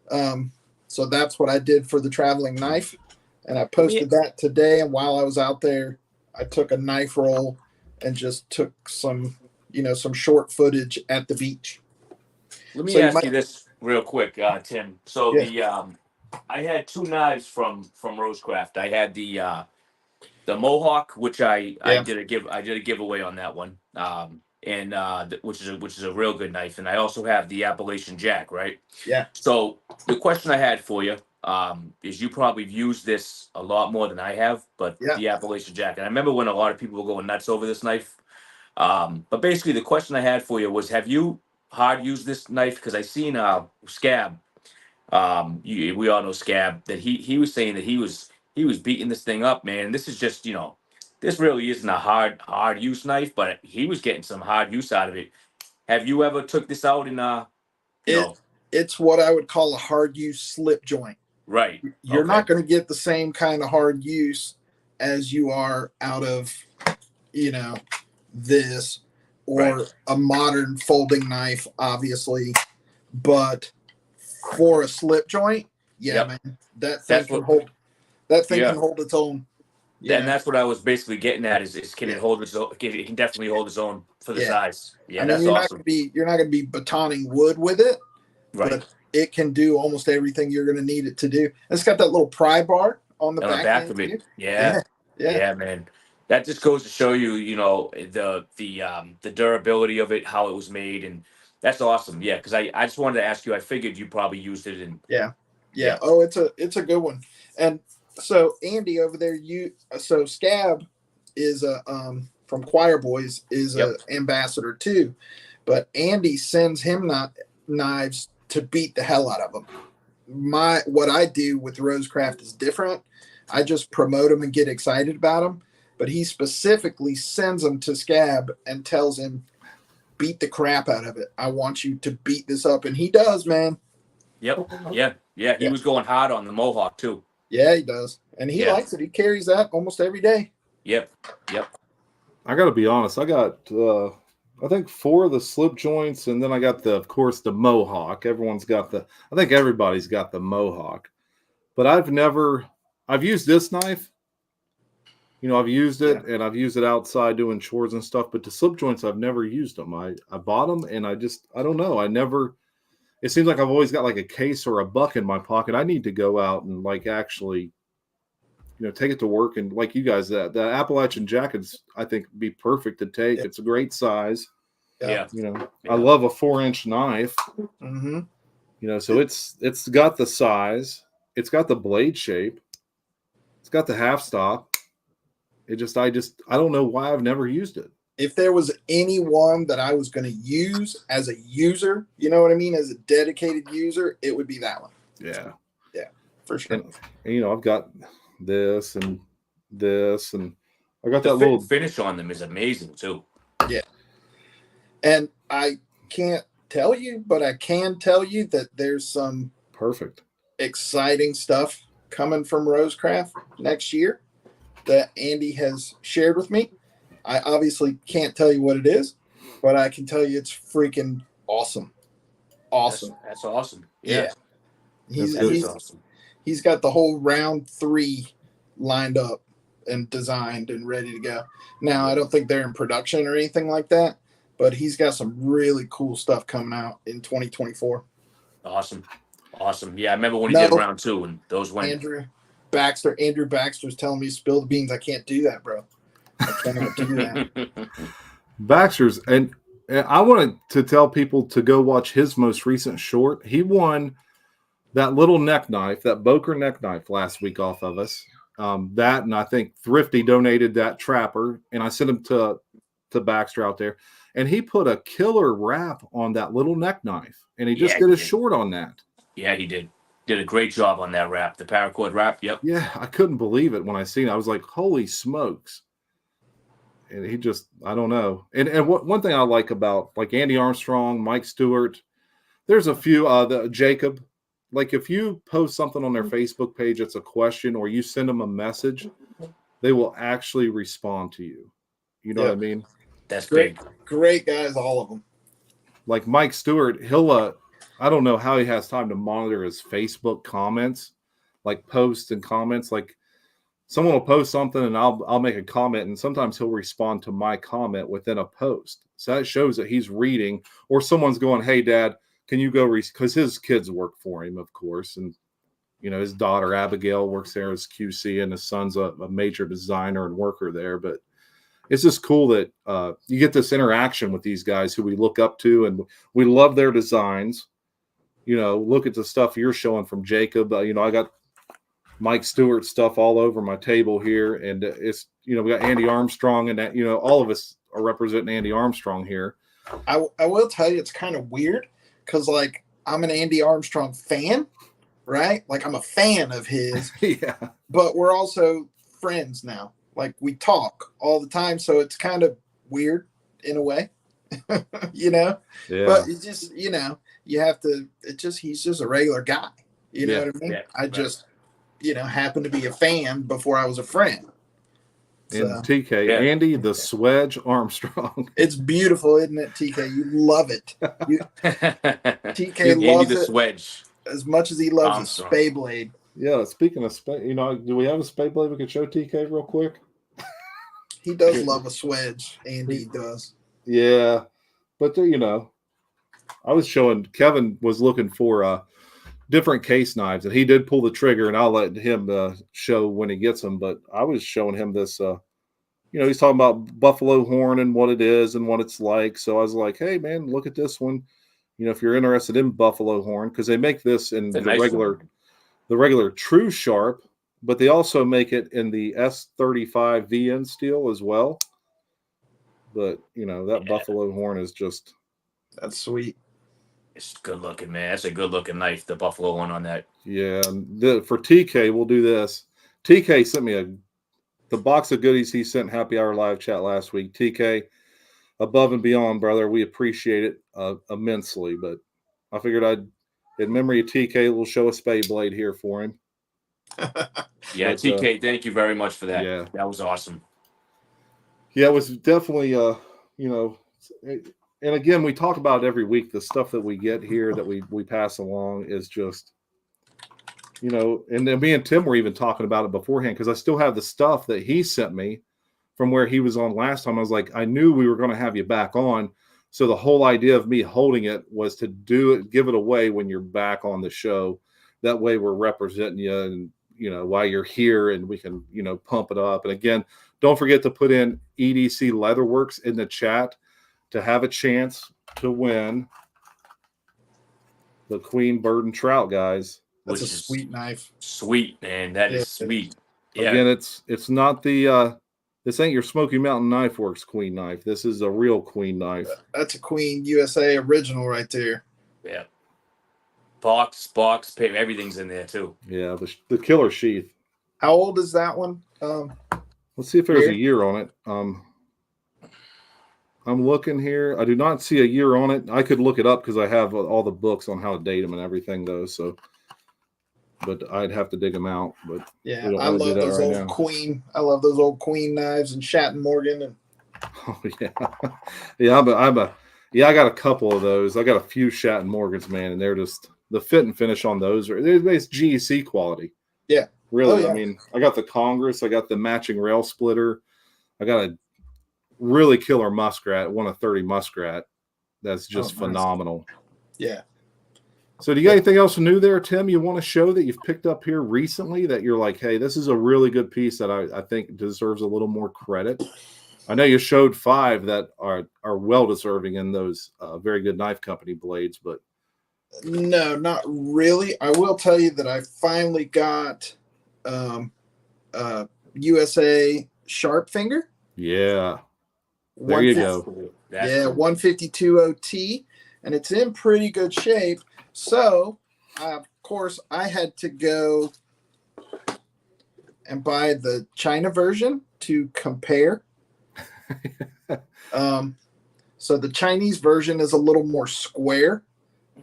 So that's what I did for the traveling knife. And I posted that today. And while I was out there, I took a knife roll and just took some short footage at the beach. Let me ask you this real quick, Tim. So I had 2 knives from Rosecraft. I had the Mohawk, which I did a giveaway on that one, which is a real good knife, and I also have the Appalachian Jack, right? Yeah. So the question I had for you is, you probably used this a lot more than I have, but the Appalachian Jack, and I remember when a lot of people were going nuts over this knife. But basically, the question I had for you was, have you hard used this knife? Because I seen Scab. We all know Scab, that he was saying that he was beating this thing up, man. And this is just, this really isn't a hard use knife, but he was getting some hard use out of it. Have you ever took this out in it's what I would call a hard use slip joint. Right. You're not going to get the same kind of hard use as you are out of, this or a modern folding knife, obviously. But for a slip joint, man, that thing can hold its own. Yeah, and that's what I was basically getting at is can it hold its own? It can definitely hold its own for the size. Yeah, that's awesome. You're not going to be batoning wood with it, but it can do almost everything you're going to need it to do. It's got that little pry bar on the back of it. Yeah, man. That just goes to show you, the durability of it, how it was made, and that's awesome. Yeah, because I just wanted to ask you. I figured you probably used it in. Yeah. Oh, it's a good one. And so Andy over there, so Scab is from Choir Boys is a ambassador too, but Andy sends him knives to beat the hell out of them. What I do with Rosecraft is different. I just promote them and get excited about them. But he specifically sends them to Scab and tells him, beat the crap out of it. I want you to beat this up. And he does, man. Yep. Yeah. He was going hard on the Mohawk, too. Yeah, he does. And he likes it. He carries that almost every day. Yep. I got to be honest. I got, I think 4 of the slip joints. And then I got of course, the Mohawk. I think everybody's got the Mohawk. But I've used this knife. I've used it and I've used it outside doing chores and stuff, but the slip joints, I've never used them. I bought them and I don't know. It seems like I've always got like a case or a buck in my pocket. I need to go out and like actually, take it to work. And like you guys, the Appalachian Jack is, I think, be perfect to take. Yeah. It's a great size. Yeah. I love a 4-inch knife. Mm-hmm. So it's got the size, it's got the blade shape, it's got the half stop. I don't know why I've never used it. if there was anyone that I was going to use as a user, you know what I mean, as a dedicated user, it would be that one. Yeah. Yeah, for sure. And I've got this and this, and I got The that little finish on them is amazing too. Yeah. And I can't tell you, but I can tell you that there's some perfect exciting stuff coming from Rosecraft next year that Andy has shared with me. I obviously can't tell you what it is, but I can tell you it's freaking awesome. Awesome. That's awesome. Yeah. He's awesome. He's got the whole round 3 lined up and designed and ready to go. Now, I don't think they're in production or anything like that, but he's got some really cool stuff coming out in 2024. Awesome. Yeah, I remember when he did round 2 and those went. Andrew Baxter's telling me to spill the beans. I can't do that, bro. I cannot do that. Baxter's, and I wanted to tell people to go watch his most recent short. He won that little neck knife, that Boker neck knife last week off of us. That, and I think Thrifty donated that trapper, and I sent him to Baxter out there, and he put a killer wrap on that little neck knife, and he just did a short on that. Yeah, he did a great job on that wrap, the paracord wrap. Yep. Yeah, I couldn't believe it when I seen it. I was like, holy smokes. And he just, I don't know. And one thing I like about like Andy Armstrong, Mike Stewart, there's a few, Jacob, like if you post something on their Facebook page, it's a question, or you send them a message, they will actually respond to you. You know what I mean? That's great. Great guys, all of them. Like Mike Stewart, he'll, I don't know how he has time to monitor his Facebook comments, like posts and comments. Like someone will post something and I'll make a comment, and sometimes he'll respond to my comment within a post. So that shows that he's reading, or someone's going, hey, Dad, can you go because his kids work for him, of course. And, his daughter, Abigail, works there as QC, and his son's a major designer and worker there. But it's just cool that you get this interaction with these guys who we look up to, and we love their designs. Look at the stuff you're showing from Jacob. I got Mike Stewart stuff all over my table here, and it's, we got Andy Armstrong, and that, all of us are representing Andy Armstrong here. I will tell you, it's kind of weird because, like, I'm an Andy Armstrong fan, right? Like, I'm a fan of his. Yeah. But we're also friends now. Like, we talk all the time, so it's kind of weird in a way, Yeah. But it's just, you have to. He's just a regular guy. You know what I mean? Yeah, I just, happened to be a fan before I was a friend. So, and TK, Andy the Swedge Armstrong. It's beautiful, isn't it, TK? You love it. TK loves Andy the it Swedge as much as he loves Armstrong. a spay blade. Yeah, speaking of spay, do we have a spay blade we could show TK real quick? He does love a swedge. Andy does. Yeah, but I was showing, Kevin was looking for different case knives, and he did pull the trigger, and I'll let him show when he gets them. But I was showing him this, he's talking about buffalo horn and what it is and what it's like. So I was like, hey, man, look at this one. If you're interested in buffalo horn, because they make this in the regular true sharp, but they also make it in the S35 VN steel as well. But, that buffalo horn is just... That's sweet. It's good looking, man. That's a good looking knife, the buffalo one on that. Yeah. For TK, we'll do this. TK sent me the box of goodies he sent Happy Hour live chat last week. TK, above and beyond, brother. We appreciate it immensely. But I figured in memory of TK, we'll show a spay blade here for him. Yeah, but, TK, thank you very much for that. Yeah. That was awesome. Yeah, it was definitely, and again, we talk about it every week. The stuff that we get here that we pass along is just, and then me and Tim were even talking about it beforehand, because I still have the stuff that he sent me from where he was on last time. I was like, I knew we were going to have you back on. So the whole idea of me holding it was to give it away when you're back on the show. That way we're representing you, and, while you're here, and we can, pump it up. And again, don't forget to put in EDC Leatherworks in the chat to have a chance to win the Queen Bird and Trout, guys. That's a sweet knife. Sweet, man. That is sweet. Yeah. Again, it's not the This ain't your Smoky Mountain Knife Works queen knife. This is a real queen knife. That's a Queen USA original right there. Yeah. Box, paper, everything's in there too. Yeah, the killer sheath. How old is that one? Let's see if there's here? a year on it. I'm looking here. I do not see a year on it. I could look it up because I have all the books on how to date them and everything, though. So, but I'd have to dig them out. But Yeah, we don't I wanna do love that those right old now. Queen. I love those old Queen knives and Shatton Morgan. And Oh yeah, yeah. I got a couple of those. I got a few Shatton Morgans, man, and they're just the fit and finish on those it's GEC quality. Yeah, really. Oh, yeah. I mean, I got the Congress. I got the matching rail splitter. I got a really killer muskrat, one of 30 muskrat. That's just nice. phenomenal. Yeah. So do you got anything else new there, Tim, you want to show that you've picked up here recently that you're like, hey, this is a really good piece that I think deserves a little more credit? I know you showed 5 that are well deserving in those very good knife company blades, but No, not really. I will tell you that I finally got USA Sharp Finger. yeah, there you go. That's Yeah, cool. 152 OT, and it's in pretty good shape. So, of course, I had to go and buy the China version to compare. So the Chinese version is a little more square.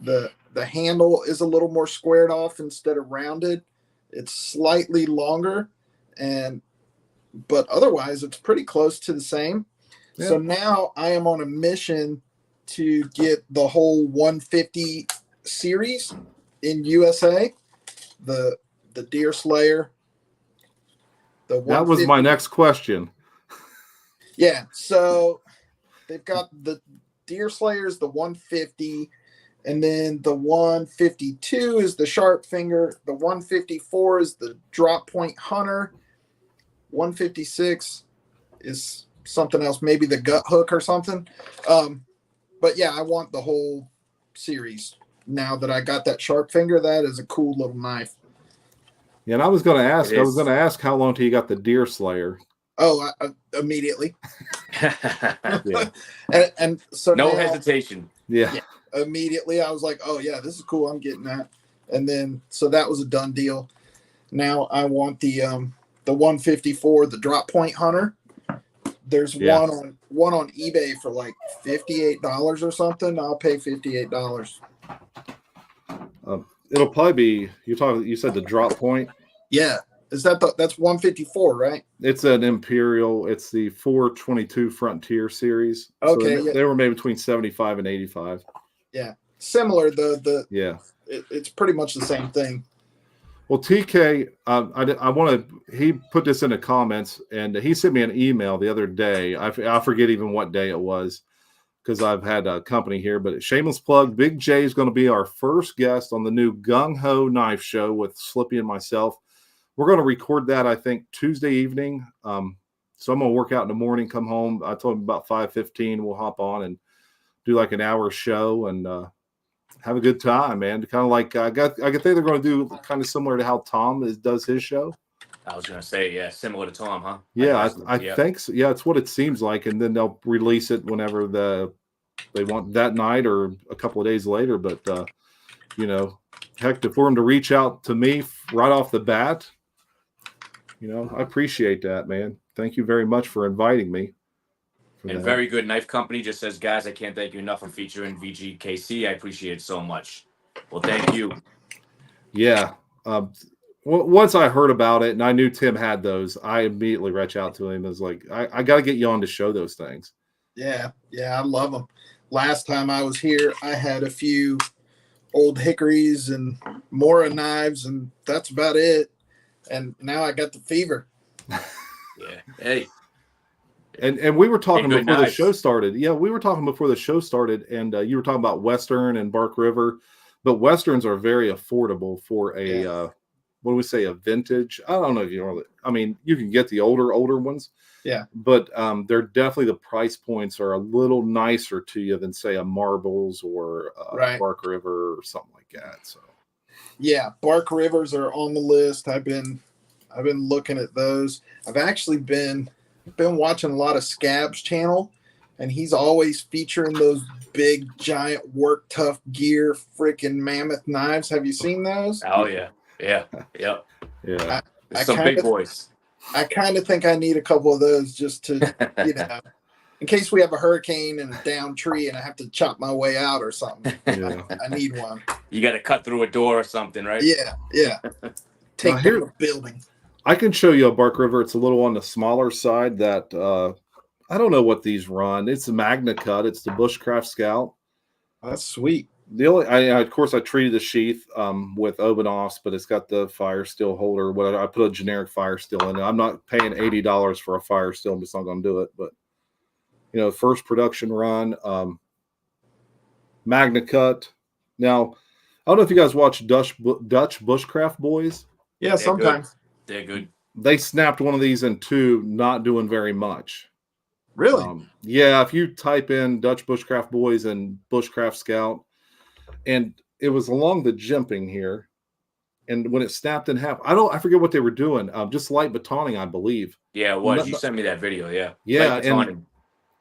The handle is a little more squared off instead of rounded. It's slightly longer, but otherwise it's pretty close to the same. Yeah. So now I am on a mission to get the whole 150 series in USA. The Deer Slayer. That was my next question. Yeah, so they've got the Deer Slayers, the 150, and then the 152 is the Sharp Finger. The 154 is the Drop Point Hunter. 156 is something else, maybe the Gut Hook or something. But yeah, I want the whole series now that I got that Sharp Finger. That is a cool little knife. Yeah, and I was going to ask how long till you got the Deer Slayer. Oh, immediately. Yeah. and so no now, hesitation. Yeah. Immediately I was like, oh yeah, this is cool. I'm getting that. And then, so that was a done deal. Now I want the 154, the Drop Point Hunter. There's one on eBay for like $58 or something. I'll pay $58. It'll probably be you said the Drop Point. Yeah. Is that's 154, right? It's an Imperial. It's the 422 Frontier series. Okay. So they were made between 75 and 85. Yeah. Similar. Yeah. It's pretty much the same thing. Well, TK, I want to. He put this in the comments, and he sent me an email the other day. I forget even what day it was because I've had a company here. But shameless plug, Big J is going to be our first guest on the new Gung Ho Knife Show with Slippy and myself. We're going to record that, I think, Tuesday evening. So I'm going to work out in the morning, come home. I told him about 5:15. We'll hop on and do like an hour show and have a good time, man. Kind of like I think they're going to do kind of similar to how Tom does his show. I was going to say, yeah, similar to Tom, huh? Yeah, I think so. Yeah, it's what it seems like, and then they'll release it whenever they want that night or a couple of days later. But heck, for them to reach out to me right off the bat. I appreciate that, man. Thank you very much for inviting me. And Very Good Knife Company just says, guys, I can't thank you enough for featuring VGKC. I appreciate it so much. Well, thank you. Yeah. Once I heard about it and I knew Tim had those, I immediately reached out to him. I was like, I got to get you on to show those things. Yeah. Yeah. I love them. Last time I was here, I had a few old hickories and Mora knives, and that's about it. And now I got the fever. Yeah. Hey. And we were talking before knives. the show started. Yeah, we were talking before the show started, and you were talking about Western and Bark River, but Westerns are very affordable for a what do we say, a vintage? I don't know if you know. I mean, you can get the older ones. Yeah. But they're definitely, the price points are a little nicer to you than say a Marbles or Bark River or something like that. So. Yeah, Bark Rivers are on the list. I've been looking at those. I've actually been been watching a lot of Scab's channel, and he's always featuring those big, giant, work tough gear, freaking mammoth knives. Have you seen those? Oh yeah, yeah, yeah. Yeah. Some big boys. I kind of think I need a couple of those just to, in case we have a hurricane and a down tree and I have to chop my way out or something. Yeah. I need one. You got to cut through a door or something, right? Yeah. Take here, down a building. I can show you a Bark River. It's a little on the smaller side that I don't know what these run. It's a Magna Cut. It's the Bushcraft Scout. That's sweet. The only, of course, I treated the sheath with Obanoffs, but it's got the fire steel holder. Whatever. I put a generic fire steel in it. I'm not paying $80 for a fire steel. I'm just not going to do it. But first production run, Magna Cut. Now, I don't know if you guys watch Dutch Bushcraft Boys. Yeah, sometimes. They're good. They snapped one of these in two, not doing very much. Really? Yeah, if you type in Dutch Bushcraft Boys and Bushcraft Scout, and it was along the jimping here, and when it snapped in half, I forget what they were doing. Just light batoning, I believe. Yeah, it was. You sent me that video. Yeah. Yeah,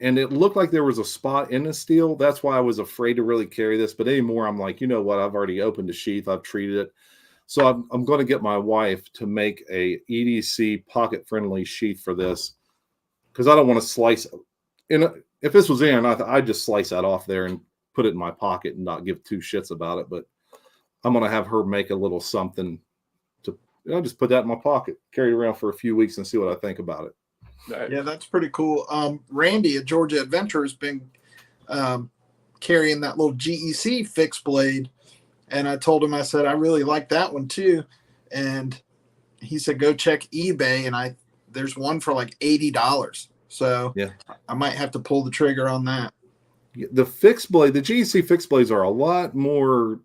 and it looked like there was a spot in the steel. That's why I was afraid to really carry this. But anymore, I'm like, you know what? I've already opened the sheath. I've treated it. So I'm going to get my wife to make a EDC pocket-friendly sheath for this, because I don't want to slice. If this was in, I'd just slice that off there and put it in my pocket and not give two shits about it. But I'm going to have her make a little something to, just put that in my pocket, carry it around for a few weeks and see what I think about it. Right. Yeah, that's pretty cool. Randy at Georgia Adventure has been carrying that little GEC fixed blade. And I told him, I said, I really like that one too. And he said, go check eBay. And there's one for like $80. So yeah, I might have to pull the trigger on that. The fixed blade, the GEC fixed blades are a lot more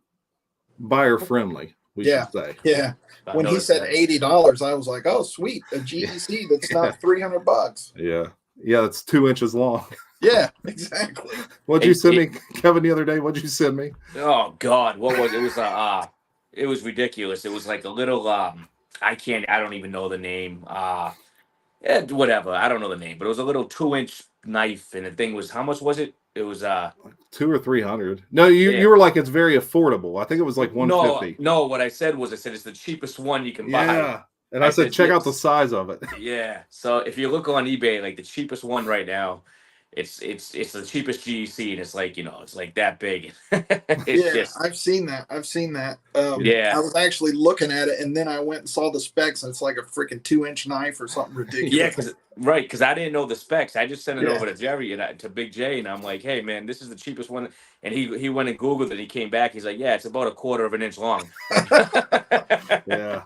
buyer friendly. We should say. Yeah. When he said $80, I was like, oh, sweet. A GEC that's not $300. Yeah. Yeah. It's 2 inches long. Yeah, exactly. What'd you send me, Kevin, the other day? What'd you send me? Oh God, what was it? It was ridiculous. It was like a little I don't even know the name. Whatever. I don't know the name, but it was a little 2-inch knife, and the thing was, how much was it? It was $200 or $300. No, you were like, it's very affordable. I think it was like $150. No, what I said it's the cheapest one you can buy. Yeah. And I said, check out the size of it. Yeah. So if you look on eBay, like the cheapest one right now, it's the cheapest GEC, and it's like, it's like that big. I've seen that. I was actually looking at it, and then I went and saw the specs, and it's like a freaking 2-inch knife or something ridiculous. Yeah, because I didn't know the specs. I just sent it over to Jerry and to Big J, and I'm like, hey man, this is the cheapest one. And he went and Googled it. He came back. He's like, yeah, it's about 1/4 of an inch long. Yeah.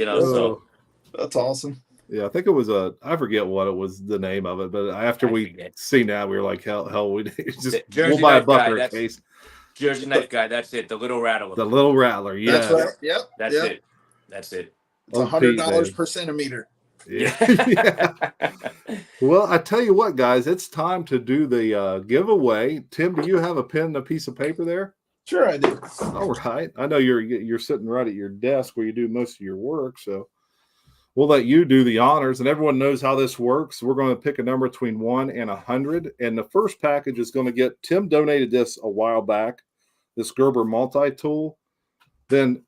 So that's awesome. Yeah, I think it was I forget what it was, the name of it, but after we seen that, we were like, hell, we just we'll buy a bucket case. Jersey knife guy, that's it. The little rattler. The little rattler, yeah. That's right. Yep. That's it. It's $100 per centimeter. Yeah. Well, I tell you what, guys, it's time to do the giveaway. Tim, do you have a pen and a piece of paper there? Sure, I do. All right. I know you're sitting right at your desk where you do most of your work, so we'll let you do the honors, and everyone knows how this works. We're going to pick a number between 1 and 100, and the first package is going to get, Tim donated this a while back, this Gerber multi-tool. Then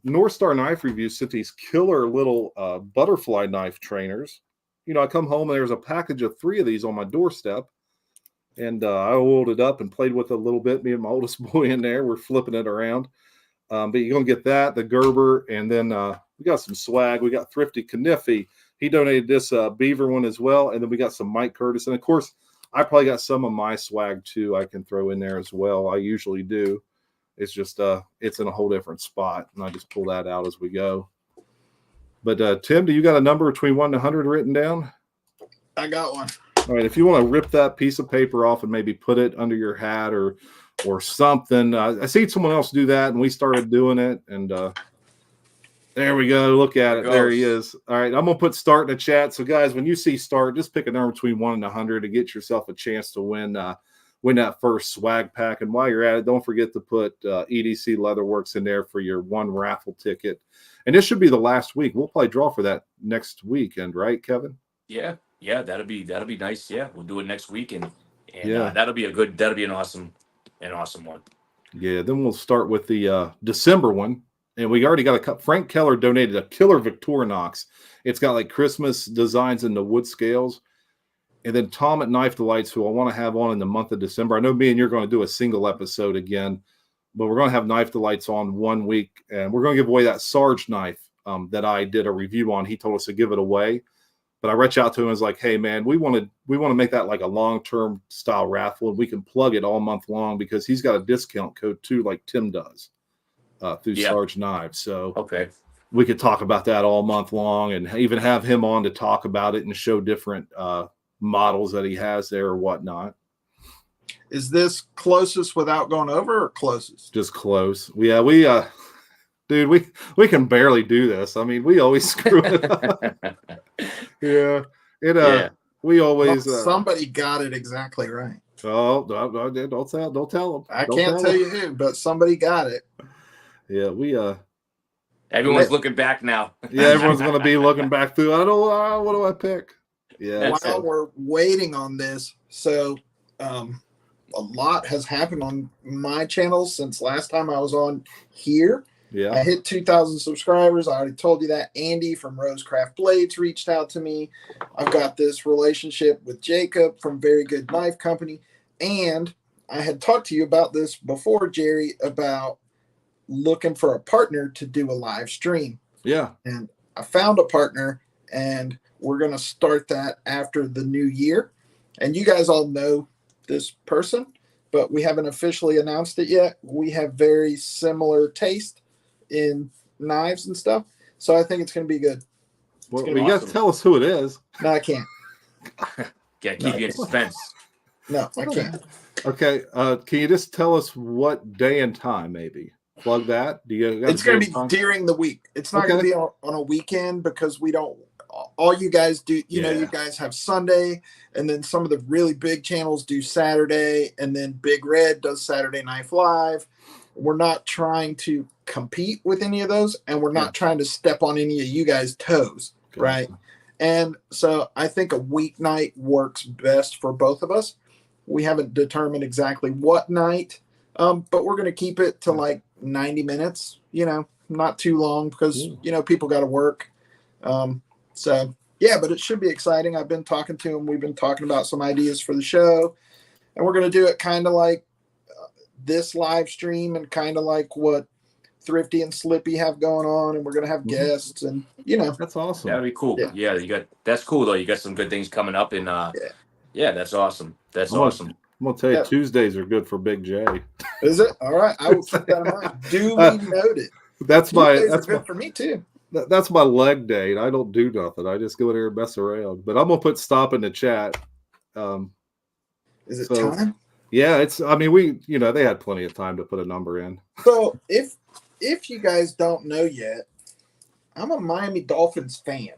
North Star Knife Review sent these killer little butterfly knife trainers. I come home and there's a package of 3 of these on my doorstep, and I oiled it up and played with it a little bit. Me and my oldest boy in there, we're flipping it around. But you're going to get that, the Gerber, and then we got some swag. We got Thrifty Kaniffy. He donated this beaver one as well. And then we got some Mike Curtis. And, of course, I probably got some of my swag, too, I can throw in there as well. I usually do. It's just it's in a whole different spot, and I just pull that out as we go. But, Tim, do you got a number between 1 and 100 written down? I got one. All right. If you want to rip that piece of paper off and maybe put it under your hat or something. I see someone else do that, and we started doing it, and there we go. Look at it. There he is. All right, I'm going to put start in the chat. So, guys, when you see start, just pick a number between 1 and 100 to get yourself a chance to win that first swag pack. And while you're at it, don't forget to put EDC Leatherworks in there for your 1 raffle ticket. And this should be the last week. We'll probably draw for that next weekend, right, Kevin? Yeah. Yeah, that'll be nice. Yeah, we'll do it next week, and Yeah. that'll be an awesome one. Yeah, then we'll start with the December one. And we already got a cup. Frank Keller donated a killer Victorinox. It's got like Christmas designs in the wood scales. And then Tom at Knife Delights, who I want to have on in the month of December. I know me and you're going to do a single episode again, but we're going to have Knife Delights on 1 week. And we're going to give away that Sarge knife that I did a review on. He told us to give it away. But I reached out to him and was like, hey, man, we want to make that like a long-term style raffle. And we can plug it all month long because he's got a discount code too, like Tim does. Through Sarge Knives. So okay, we could talk about that all month long and even have him on to talk about it and show different models that he has there or whatnot. Is this closest without going over or closest? Just close. Yeah, dude, we can barely do this. I mean, we always screw it up. We always somebody got it exactly right. Oh, don't tell them. I can't tell you who, but somebody got it. Yeah, everyone's looking back now. Yeah, everyone's going to be looking back through. I don't. What do I pick? Yeah. While we're waiting on this, so a lot has happened on my channel since last time I was on here. Yeah. I hit 2,000 subscribers. I already told you that. Andy from Rosecraft Blades reached out to me. I've got this relationship with Jacob from Very Good Knife Company, and I had talked to you about this before, Jerry, about looking for a partner to do a live stream. Yeah. And I found a partner, and we're going to start that after the new year. And you guys all know this person, but we haven't officially announced it yet. We have very similar taste in knives and stuff. So I think it's going to be good. Well, you got to tell us who it is. No, I can't. Gotta keep you in suspense. No, I can't. Okay. Can you just tell us what day and time, maybe? Plug that. It's going to be during the week. It's not going to be on a weekend because we don't. All you guys do, you guys have Sunday, and then some of the really big channels do Saturday, and then Big Red does Saturday Night Live. We're not trying to compete with any of those, and we're not trying to step on any of you guys' toes, right? And so I think a weeknight works best for both of us. We haven't determined exactly what night, but we're going to keep it to like 90 minutes, not too long because, people got to work. So, but it should be exciting. I've been talking to him. We've been talking about some ideas for the show, and we're going to do it kind of like this live stream and kind of like what Thrifty and Slippy have going on, and we're going to have guests, and that's awesome. That'd be cool. Yeah, that's cool though. You got some good things coming up, and that's awesome. That's awesome. I'm gonna tell you, Tuesdays are good for Big J. Is it? All right, I will keep that in mind. Duly noted. That's good for me too. That's my leg day, and I don't do nothing. I just go in there and mess around. But I'm gonna put stop in the chat. Is it time? Yeah, it's. I mean, they had plenty of time to put a number in. So if you guys don't know yet, I'm a Miami Dolphins fan.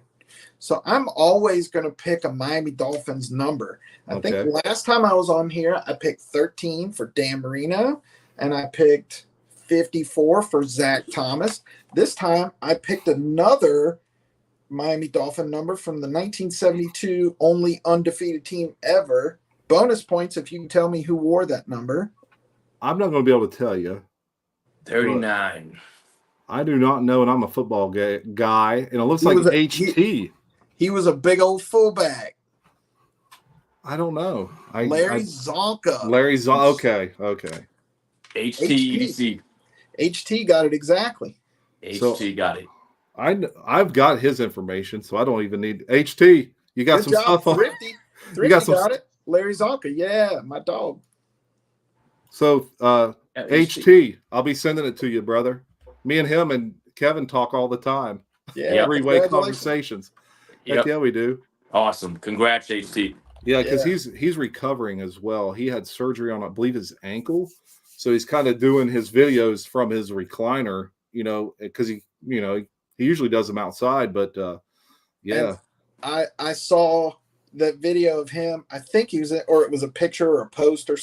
So I'm always going to pick a Miami Dolphins number. I think last time I was on here, I picked 13 for Dan Marino, and I picked 54 for Zach Thomas. This time, I picked another Miami Dolphin number from the 1972 only undefeated team ever. Bonus points if you can tell me who wore that number. I'm not going to be able to tell you. 39. I do not know, and I'm a football guy, and it looks like HT. He was a big old fullback. I don't know. Larry Zonka. Larry Zonka. Okay. HT. HT got it exactly. HT got it. I've got his information, so I don't even need HT. You got some stuff on. Thrifty you got it. Larry Zonka. Yeah, my dog. So HT, I'll be sending it to you, brother. Me and him and Kevin talk all the time. Yeah, three-way conversations. Heck yeah, we do. Awesome. Congrats, HT. Yeah, because he's recovering as well. He had surgery on, I believe, his ankle. So he's kind of doing his videos from his recliner, because he usually does them outside. But And I saw that video of him. I think he was it was a picture or a post or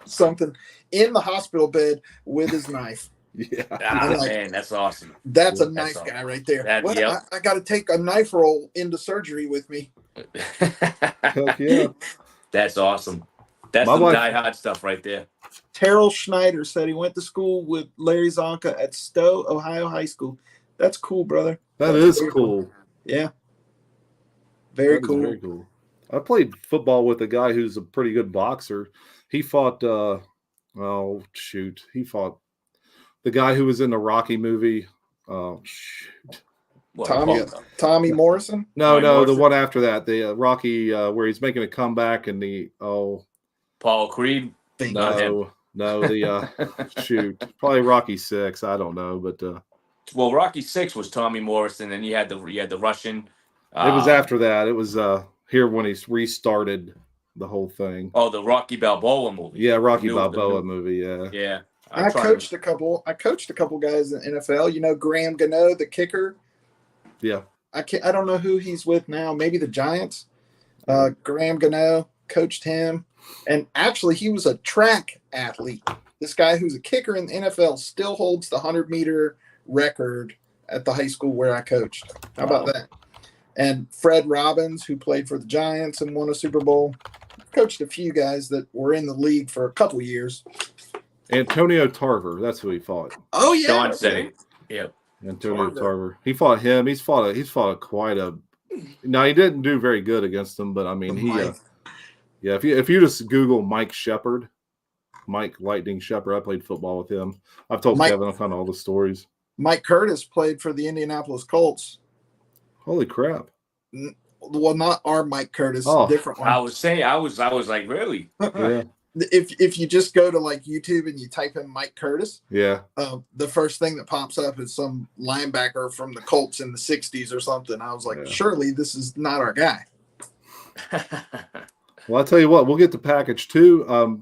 something in the hospital bed with his knife. Yeah, man, that's awesome. That's a knife guy right there. I got to take a knife roll into surgery with me. Heck yeah. That's awesome. That's My some wife- die-hard stuff right there. Terrell Schneider said he went to school with Larry Zonka at Stowe, Ohio High School. That's cool, brother. That That's is very cool. Yeah. Very That is cool. very cool. I played football with a guy who's a pretty good boxer. He fought he fought the guy who was in the Rocky movie. Oh shoot. What, Tommy Morrison? No, Ryan the Morrison? one after that, the Rocky where he's making a comeback and Paul Creed? Not him. shoot. Probably Rocky 6, I don't know, but Well, Rocky 6 was Tommy Morrison, and you had the Russian. it was after that. It was here when he's restarted the whole thing. Oh, the Rocky Balboa movie. Yeah, Rocky The new- Balboa movie, yeah. Yeah. I coached a couple guys in the NFL. You know, Graham Gano, the kicker. Yeah. I don't know who he's with now. Maybe the Giants. Graham Gano, coached him. And actually, he was a track athlete. This guy who's a kicker in the NFL still holds the 100-meter record at the high school where I coached. How about that? And Fred Robbins, who played for the Giants and won a Super Bowl, coached a few guys that were in the league for a couple years. Antonio Tarver, that's who he fought. Oh yeah, Sean said it. Yep. Antonio Tarver. He fought him. He's fought quite a. Now he didn't do very good against him, but I mean yeah. If you just Google Mike Shepard, Mike Lightning Shepard, I played football with him. I've told Kevin, I found all the stories. Mike Curtis played for the Indianapolis Colts. Holy crap! Well, not our Mike Curtis, different one. I was like, really? Yeah. If you just go to like YouTube and you type in Mike Curtis, Yeah. The first thing that pops up is some linebacker from the Colts in the 60s or something. I was like, surely this is not our guy. Well, I'll tell you what, we'll get to package 2.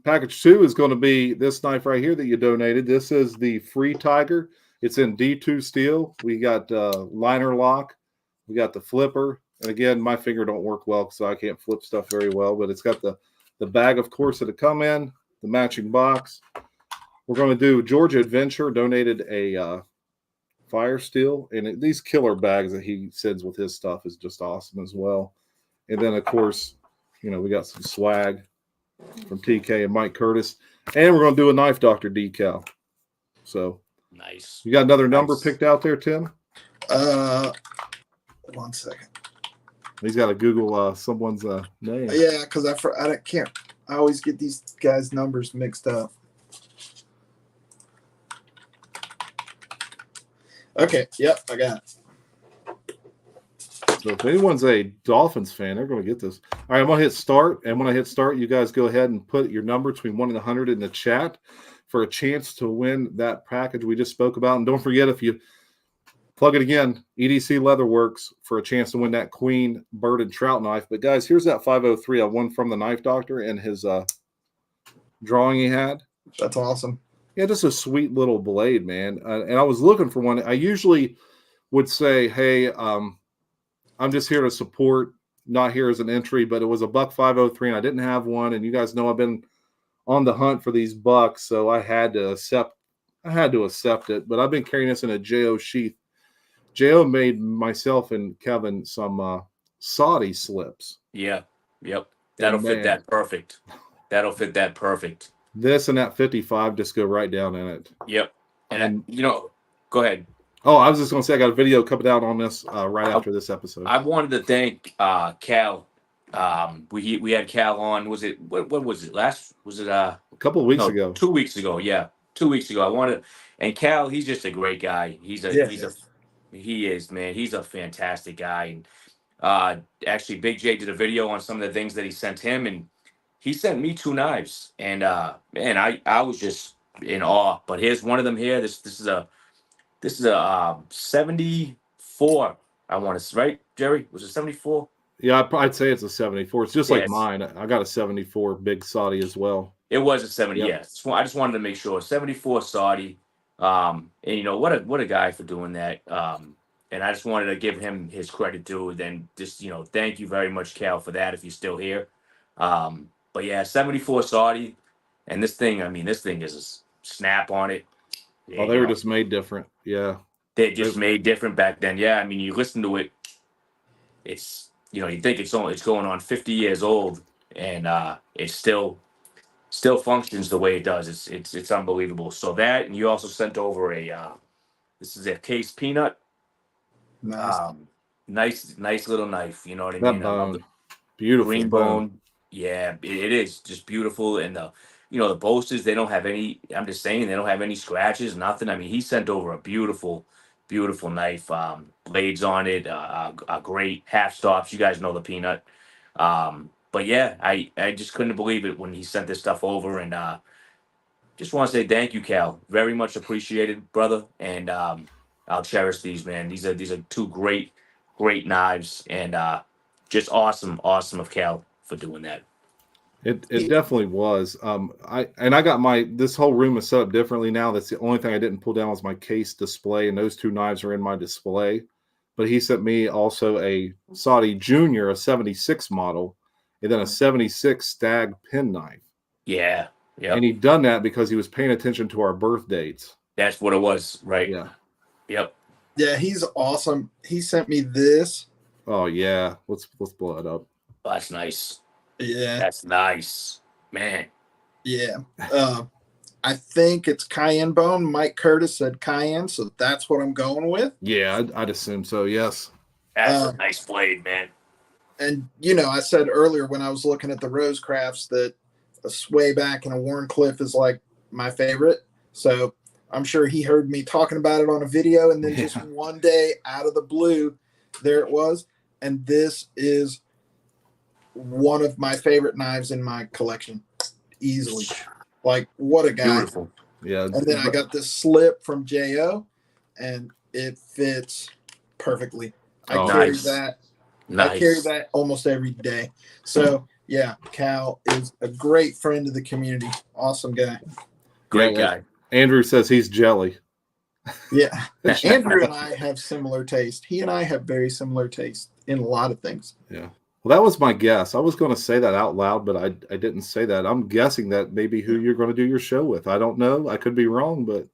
Package 2 is going to be this knife right here that you donated. This is the Free Tiger. It's in D2 steel. We got liner lock. We got the flipper. And again, my finger don't work well, so I can't flip stuff very well. But it's got the bag, of course, that'll come in, the matching box. We're going to do Georgia Adventure donated a fire steel. And these killer bags that he sends with his stuff is just awesome as well. And then, of course, we got some swag from TK and Mike Curtis. And we're going to do a Knife Doctor decal. So nice. You got another number picked out there, Tim? 1 second. He's got to Google someone's name. Yeah, because I can't. I always get these guys' numbers mixed up. Okay. Yep, I got it. So if anyone's a Dolphins fan, they're going to get this. All right, I'm going to hit start. And when I hit start, you guys go ahead and put your number between 1 and 100 in the chat for a chance to win that package we just spoke about. And don't forget, if you plug it again, EDC Leatherworks, for a chance to win that Queen Bird and Trout knife. But guys, here's that 503 I won from the Knife Doctor and his drawing he had. That's awesome. Yeah, just a sweet little blade, man. And I was looking for one. I usually would say, hey, I'm just here to support, not here as an entry, but it was a buck 503 and I didn't have one. And you guys know I've been on the hunt for these bucks, so I had to accept it. But I've been carrying this in a J.O. sheath. J.O. made myself and Kevin some Saudi slips. Yeah. Yep. That'll fit that perfect. This and that 55 just go right down in it. Yep. And go ahead. Oh, I was just going to say I got a video coming out on this right after this episode. I wanted to thank Cal. We had Cal on. Was it what was it last? Was it a couple of weeks ago? 2 weeks ago. Yeah, 2 weeks ago. And Cal, he's just a great guy. He is, man. He's a fantastic guy. And actually, Big J did a video on some of the things that he sent him, and he sent me 2 knives. And man, I was just in awe. But here's one of them here. This is a 74. I want to, right, Jerry? Was it 74? Yeah, I'd say it's a 74. It's just like mine. I got a 74 big Saudi as well. It was a 70. Yep. Yes, I just wanted to make sure 74 Saudi. And what a guy for doing that. And I just wanted to give him his credit too. Then just thank you very much, Cal, for that. If you're still here. But yeah, 74 Saudi, and this thing is a snap on it. Oh, they were just made different. Yeah. They just made different back then. Yeah. I mean, you listen to it. It's you think it's going on 50 years old, and it still functions the way it does. It's unbelievable. So that, and you also sent over this is a case peanut. Nice. Nice little knife. You know what I That mean? I love the bone, beautiful green bone. bone. Yeah, it is just beautiful. And the boasters, they don't have any. I'm just saying, they don't have any scratches, nothing. I mean, he sent over a beautiful, beautiful knife. Blades on it, great half stops. You guys know the peanut. But yeah, I just couldn't believe it when he sent this stuff over, and just want to say thank you, Cal. Very much appreciated, brother. And I'll cherish these, man. These are two great knives, and just awesome of Cal for doing that. It definitely was. I got this whole room is set up differently now. That's the only thing I didn't pull down was my case display, and those two knives are in my display. But he sent me also a Saudi Junior, a 76 model, and then a 76 Stag pen knife. Yeah. Yeah. And he done that because he was paying attention to our birth dates. That's what it was, right? Yeah. Yep. Yeah, he's awesome. He sent me this. Oh yeah. Let's blow it up. Oh, that's nice. Yeah. That's nice, man. Yeah. I think it's cayenne bone. Mike Curtis said cayenne, so that's what I'm going with. Yeah, I'd assume so. Yes. That's a nice blade, man. And I said earlier when I was looking at the Rosecrafts that a sway back and a Warncliffe is like my favorite. So I'm sure he heard me talking about it on a video, and then just one day out of the blue, there it was. And this is one of my favorite knives in my collection, easily. Like, what a guy. Beautiful. Yeah. And then I got this slip from J.O., and it fits perfectly. I carry nice. that. Nice. I carry that almost every day. So, yeah, Cal is a great friend of the community. Awesome guy. Great guy. Andrew says he's jelly. Yeah. Andrew and I have similar taste. He and I have very similar taste in a lot of things. Yeah. Well, that was my guess. I was going to say that out loud, but I didn't say that. I'm guessing that maybe who you're going to do your show with. I don't know. I could be wrong, but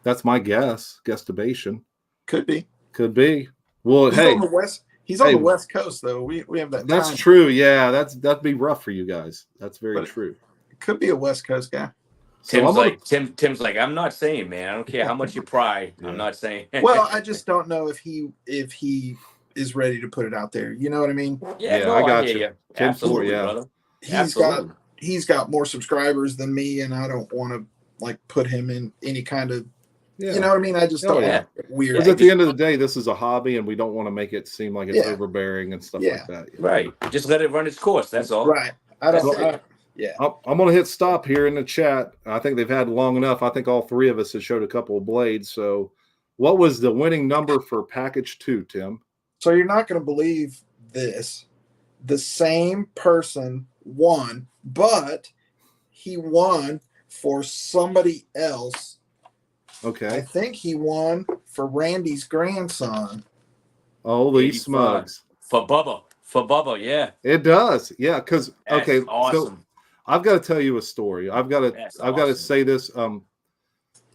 that's my guess. Guesstimation. Could be. Could be. Well, he's on the West. He's on the West Coast, though. We have that. That's time. true. Yeah, that'd be rough for you guys. That's very true. It could be a West Coast guy. Tim's like, I'm not saying, man. I don't care how much you pry. Yeah. I'm not saying. Well, I just don't know if he is ready to put it out there. You know what I mean? Yeah, no, I got you. Absolutely, brother. He's got more subscribers than me, and I don't want to put him in any kind of. Yeah. You know what I mean? I just don't want it weird. Because at the end of the day, this is a hobby, and we don't want to make it seem like it's overbearing and stuff like that. Right. Just let it run its course. That's all. Right. I'm going to hit stop here in the chat. I think they've had long enough. I think all three of us have showed a couple of blades. So what was the winning number for package 2, Tim? So you're not going to believe this. The same person won, but he won for somebody else. Okay. I think he won for Randy's grandson. Holy smokes. For Bubba, yeah. It does. Yeah, because awesome. So I've got to tell you a story. I've got to say this.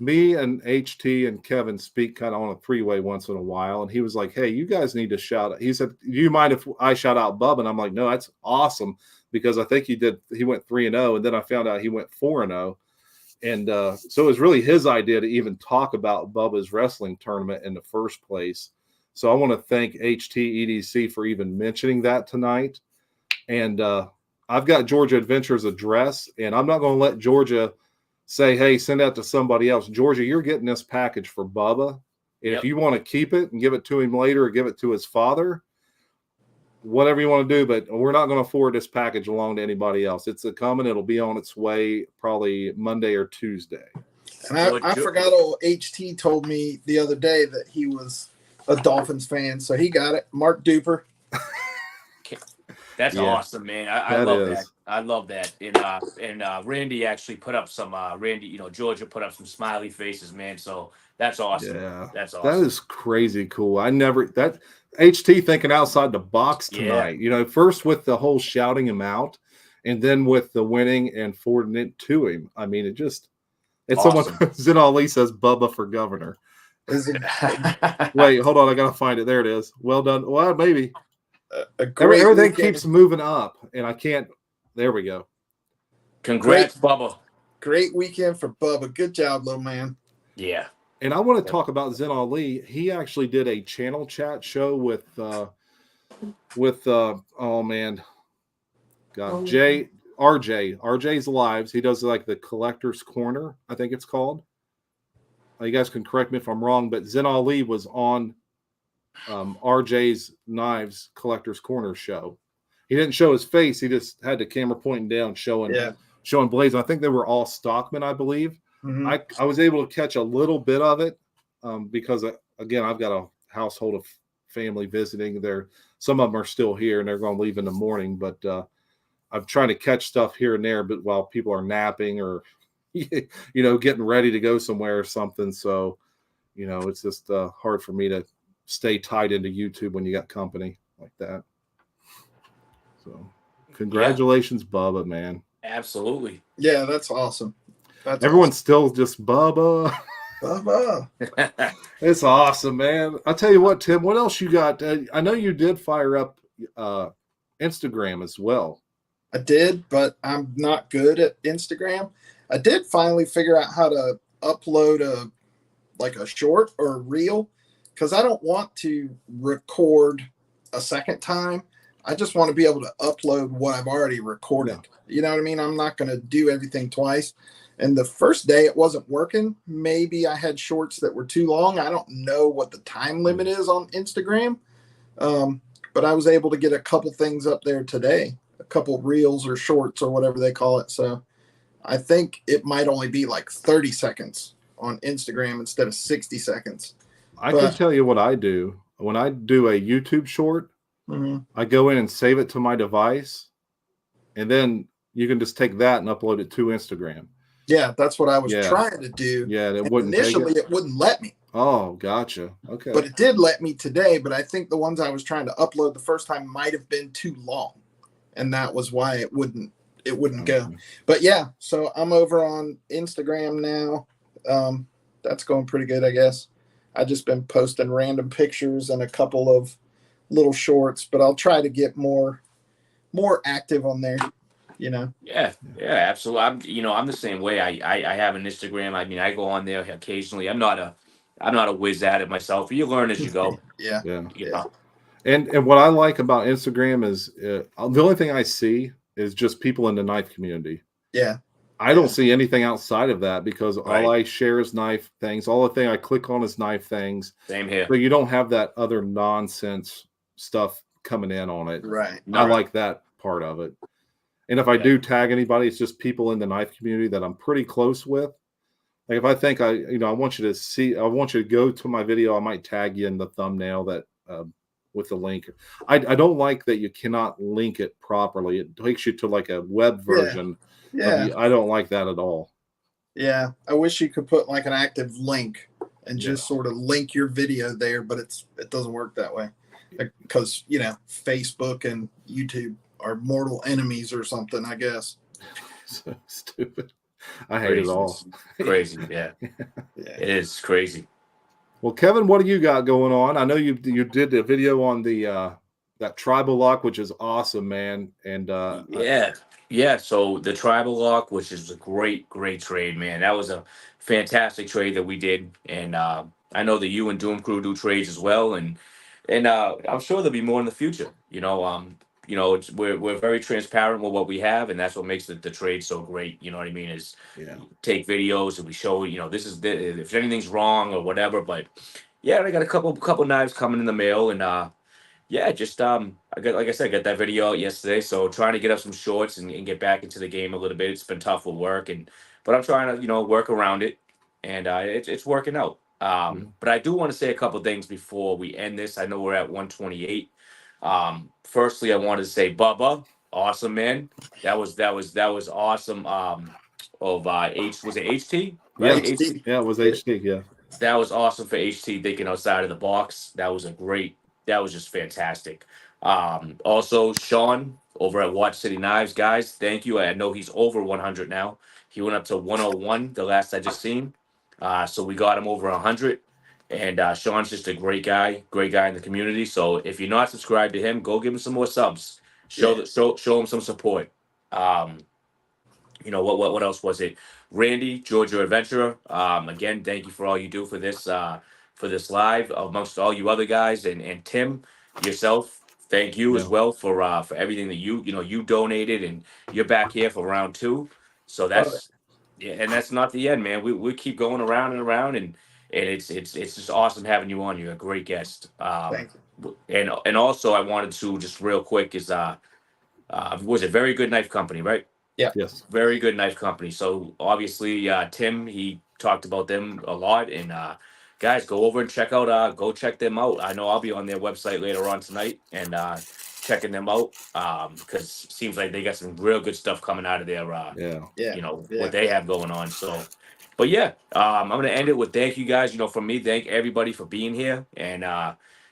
Me and HT and Kevin speak kind of on a three-way once in a while, and he was like, "Hey, you guys need to shout out." He said, "Do you mind if I shout out Bubba?" And I'm like, "No, that's awesome," because I think he went 3-0, and then I found out he went 4-0. And so it was really his idea to even talk about Bubba's wrestling tournament in the first place. So I want to thank HT for even mentioning that tonight. And I've got Georgia Adventures address, and I'm not going to let Georgia say, hey, send that to somebody else. Georgia, you're getting this package for Bubba. And if you want to keep it and give it to him later or give it to his father, whatever you want to do, but we're not going to forward this package along to anybody else. It's coming. It'll be on its way probably Monday or Tuesday. And I forgot old HT told me the other day that he was a Dolphins fan, so he got it. Mark Duper. That's awesome, man. I love that. I love that. And Randy actually put up some Georgia put up some smiley faces, man. So that's awesome. Yeah. That's awesome. That is crazy cool. That HT thinking outside the box tonight. Yeah. First with the whole shouting him out, and then with the winning and forwarding it to him. I mean, it's awesome. Someone Zin Ali says Bubba for governor. Wait, hold on, I gotta find it. There it is. Well done. Well, maybe. a great Everything weekend. keeps moving up, and I can't. There we go. Congrats, Bubba. Great weekend for Bubba. Good job, little man. Yeah. And I want to talk about Zen Ali. He actually did a channel chat show with oh man, God, RJ's Lives. He does like the Collector's Corner, I think it's called. You guys can correct me if I'm wrong, but Zen Ali was on RJ's Knives Collector's Corner show. He didn't show his face. He just had the camera pointing down, showing blades. I think they were all stockmen, I believe. Mm-hmm. I was able to catch a little bit of it because, again, I've got a household of family visiting there. Some of them are still here, and they're going to leave in the morning. But I'm trying to catch stuff here and there, but while people are napping or, getting ready to go somewhere or something. So, it's just hard for me to stay tied into YouTube when you got company like that. So, congratulations, Bubba, man. Absolutely. Yeah, that's awesome. Everyone's still just Bubba. Bubba. It's awesome, man. I'll tell you what, Tim, what else you got? I know you did fire up Instagram as well. I did, but I'm not good at Instagram. I did finally figure out how to upload a short or a reel, because I don't want to record a second time. I just want to be able to upload what I've already recorded. Yeah. You know what I mean? I'm not going to do everything twice. And the first day it wasn't working. Maybe I had shorts that were too long. I don't know what the time limit is on Instagram. But I was able to get a couple things up there today, a couple reels or shorts or whatever they call it. So I think it might only be like 30 seconds on Instagram instead of 60 seconds. I can tell you what I do. When I do a YouTube short, I go in and save it to my device, and then you can just take that and upload it to Instagram. Yeah, that's what I was trying to do. Yeah, it wouldn't initially it wouldn't let me. Oh, gotcha. Okay. But it did let me today, but I think the ones I was trying to upload the first time might have been too long. And that was why it wouldn't go. But yeah, so I'm over on Instagram now. That's going pretty good, I guess. I just been posting random pictures and a couple of little shorts, but I'll try to get more active on there. Yeah, absolutely. I'm the same way. I have an Instagram. I mean, I go on there occasionally. I'm not a whiz at it myself. You learn as you go. Yeah. And what I like about Instagram is the only thing I see is just people in the knife community. Yeah. I don't see anything outside of that, because all I share is knife things. All the thing I click on is knife things. Same here. But you don't have that other nonsense stuff coming in on it. Right. I like that part of it. And if I do tag anybody, it's just people in the knife community that I'm pretty close with. Like if I think I want you to go to my video, I might tag you in the thumbnail that with the link. I don't like that you cannot link it properly. It takes you to like a web version. Yeah. I don't like that at all. Yeah. I wish you could put like an active link and just sort of link your video there, but it doesn't work that way. Because, Facebook and YouTube are mortal enemies or something, I guess. So stupid. I hate it all. Crazy, yeah. It is crazy. Well, Kevin, what do you got going on? I know you did a video on the that tribal lock, which is awesome, man. And So the tribal lock, which is a great trade, man. That was a fantastic trade that we did, and I know that you and Doomcrew do trades as well, and I'm sure there'll be more in the future. We're very transparent with what we have, and that's what makes the trade so great. You know what I mean? Is take videos and we show, this is if anything's wrong or whatever. But I got a couple knives coming in the mail, and I got that video out yesterday. So trying to get up some shorts and get back into the game a little bit. It's been tough with work, but I'm trying to work around it, and it's working out. But I do want to say a couple things before we end this. I know we're at 128. Firstly, I wanted to say Bubba, awesome, man. That was awesome. Was it HT? Right? Yeah, HT? Yeah, it was HT. Yeah, That was awesome for HT thinking outside of the box. That was just fantastic. Also Sean over at Watch City Knives, guys, thank you. I know he's over 100 now. He went up to 101 the last I just seen. So we got him over 100. And Sean's just a great guy in the community. So if you're not subscribed to him, go give him some more subs. Show him some support. What else was it? Randy, Georgia Adventurer. Again, thank you for all you do for this live, amongst all you other guys, and Tim, yourself. Thank you as well for everything that you donated, and you're back here for round 2. So that's and that's not the end, man. We keep going around and around, and it's just awesome having you on. You're a great guest. Thank you. And also I wanted to just real quick is was a Very Good Knife Company, right? Yeah. Yes. Very Good Knife Company. So obviously, Tim, he talked about them a lot, and guys, go over and go check them out. I know I'll be on their website later on tonight and checking them out because it seems like they got some real good stuff coming out of their what they have going on. So, but yeah, I'm gonna end it with thank you guys. From me, thank everybody for being here, and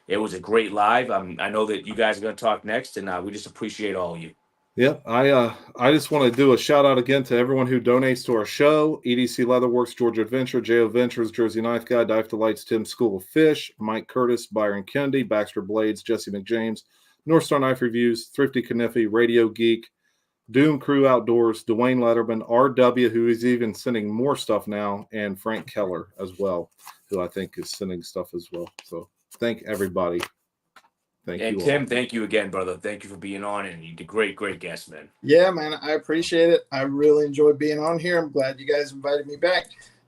it was a great live. I know that you guys are gonna talk next, and we just appreciate all of you. Yep. I just want to do a shout out again to everyone who donates to our show. EDC Leatherworks, Georgia Adventure, J.O.Ventures, Jersey Knife Guy, Dive Delights, Tim School of Fish, Mike Curtis, Byron Kennedy, Baxter Blades, Jesse McJames, North Star Knife Reviews, Thrifty Kaniffy, Radio Geek, Doomcrew Outdoors, Dwayne Letterman, RW, who is even sending more stuff now, and Frank Keller as well, who I think is sending stuff as well. So thank everybody. Thank you. Tim, all. thank you again, brother. Thank you for being on, and you did great guest, man. Yeah, man, I appreciate it. I really enjoyed being on here. I'm glad you guys invited me back.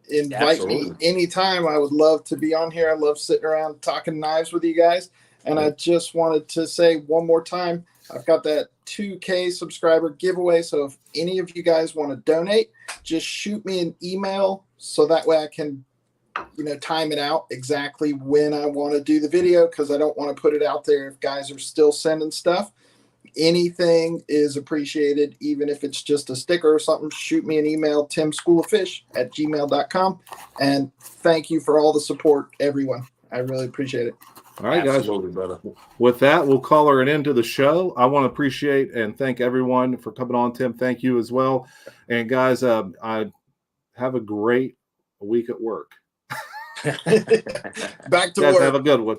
Invite me anytime. I would love to be on here. I love sitting around talking knives with you guys. And I just wanted to say one more time, I've got that 2K subscriber giveaway. So if any of you guys want to donate, just shoot me an email so that way I can time it out exactly when I want to do the video, because I don't want to put it out there if guys are still sending stuff. Anything is appreciated, even if it's just a sticker or something. Shoot me an email, timschooloffish@gmail.com. And thank you for all the support, everyone. I really appreciate it. All right, Absolutely, brother. With that, we'll call her an end to the show. I want to appreciate and thank everyone for coming on. Tim, thank you as well. And guys, I have a great week at work. Back to guys, work. have a good one.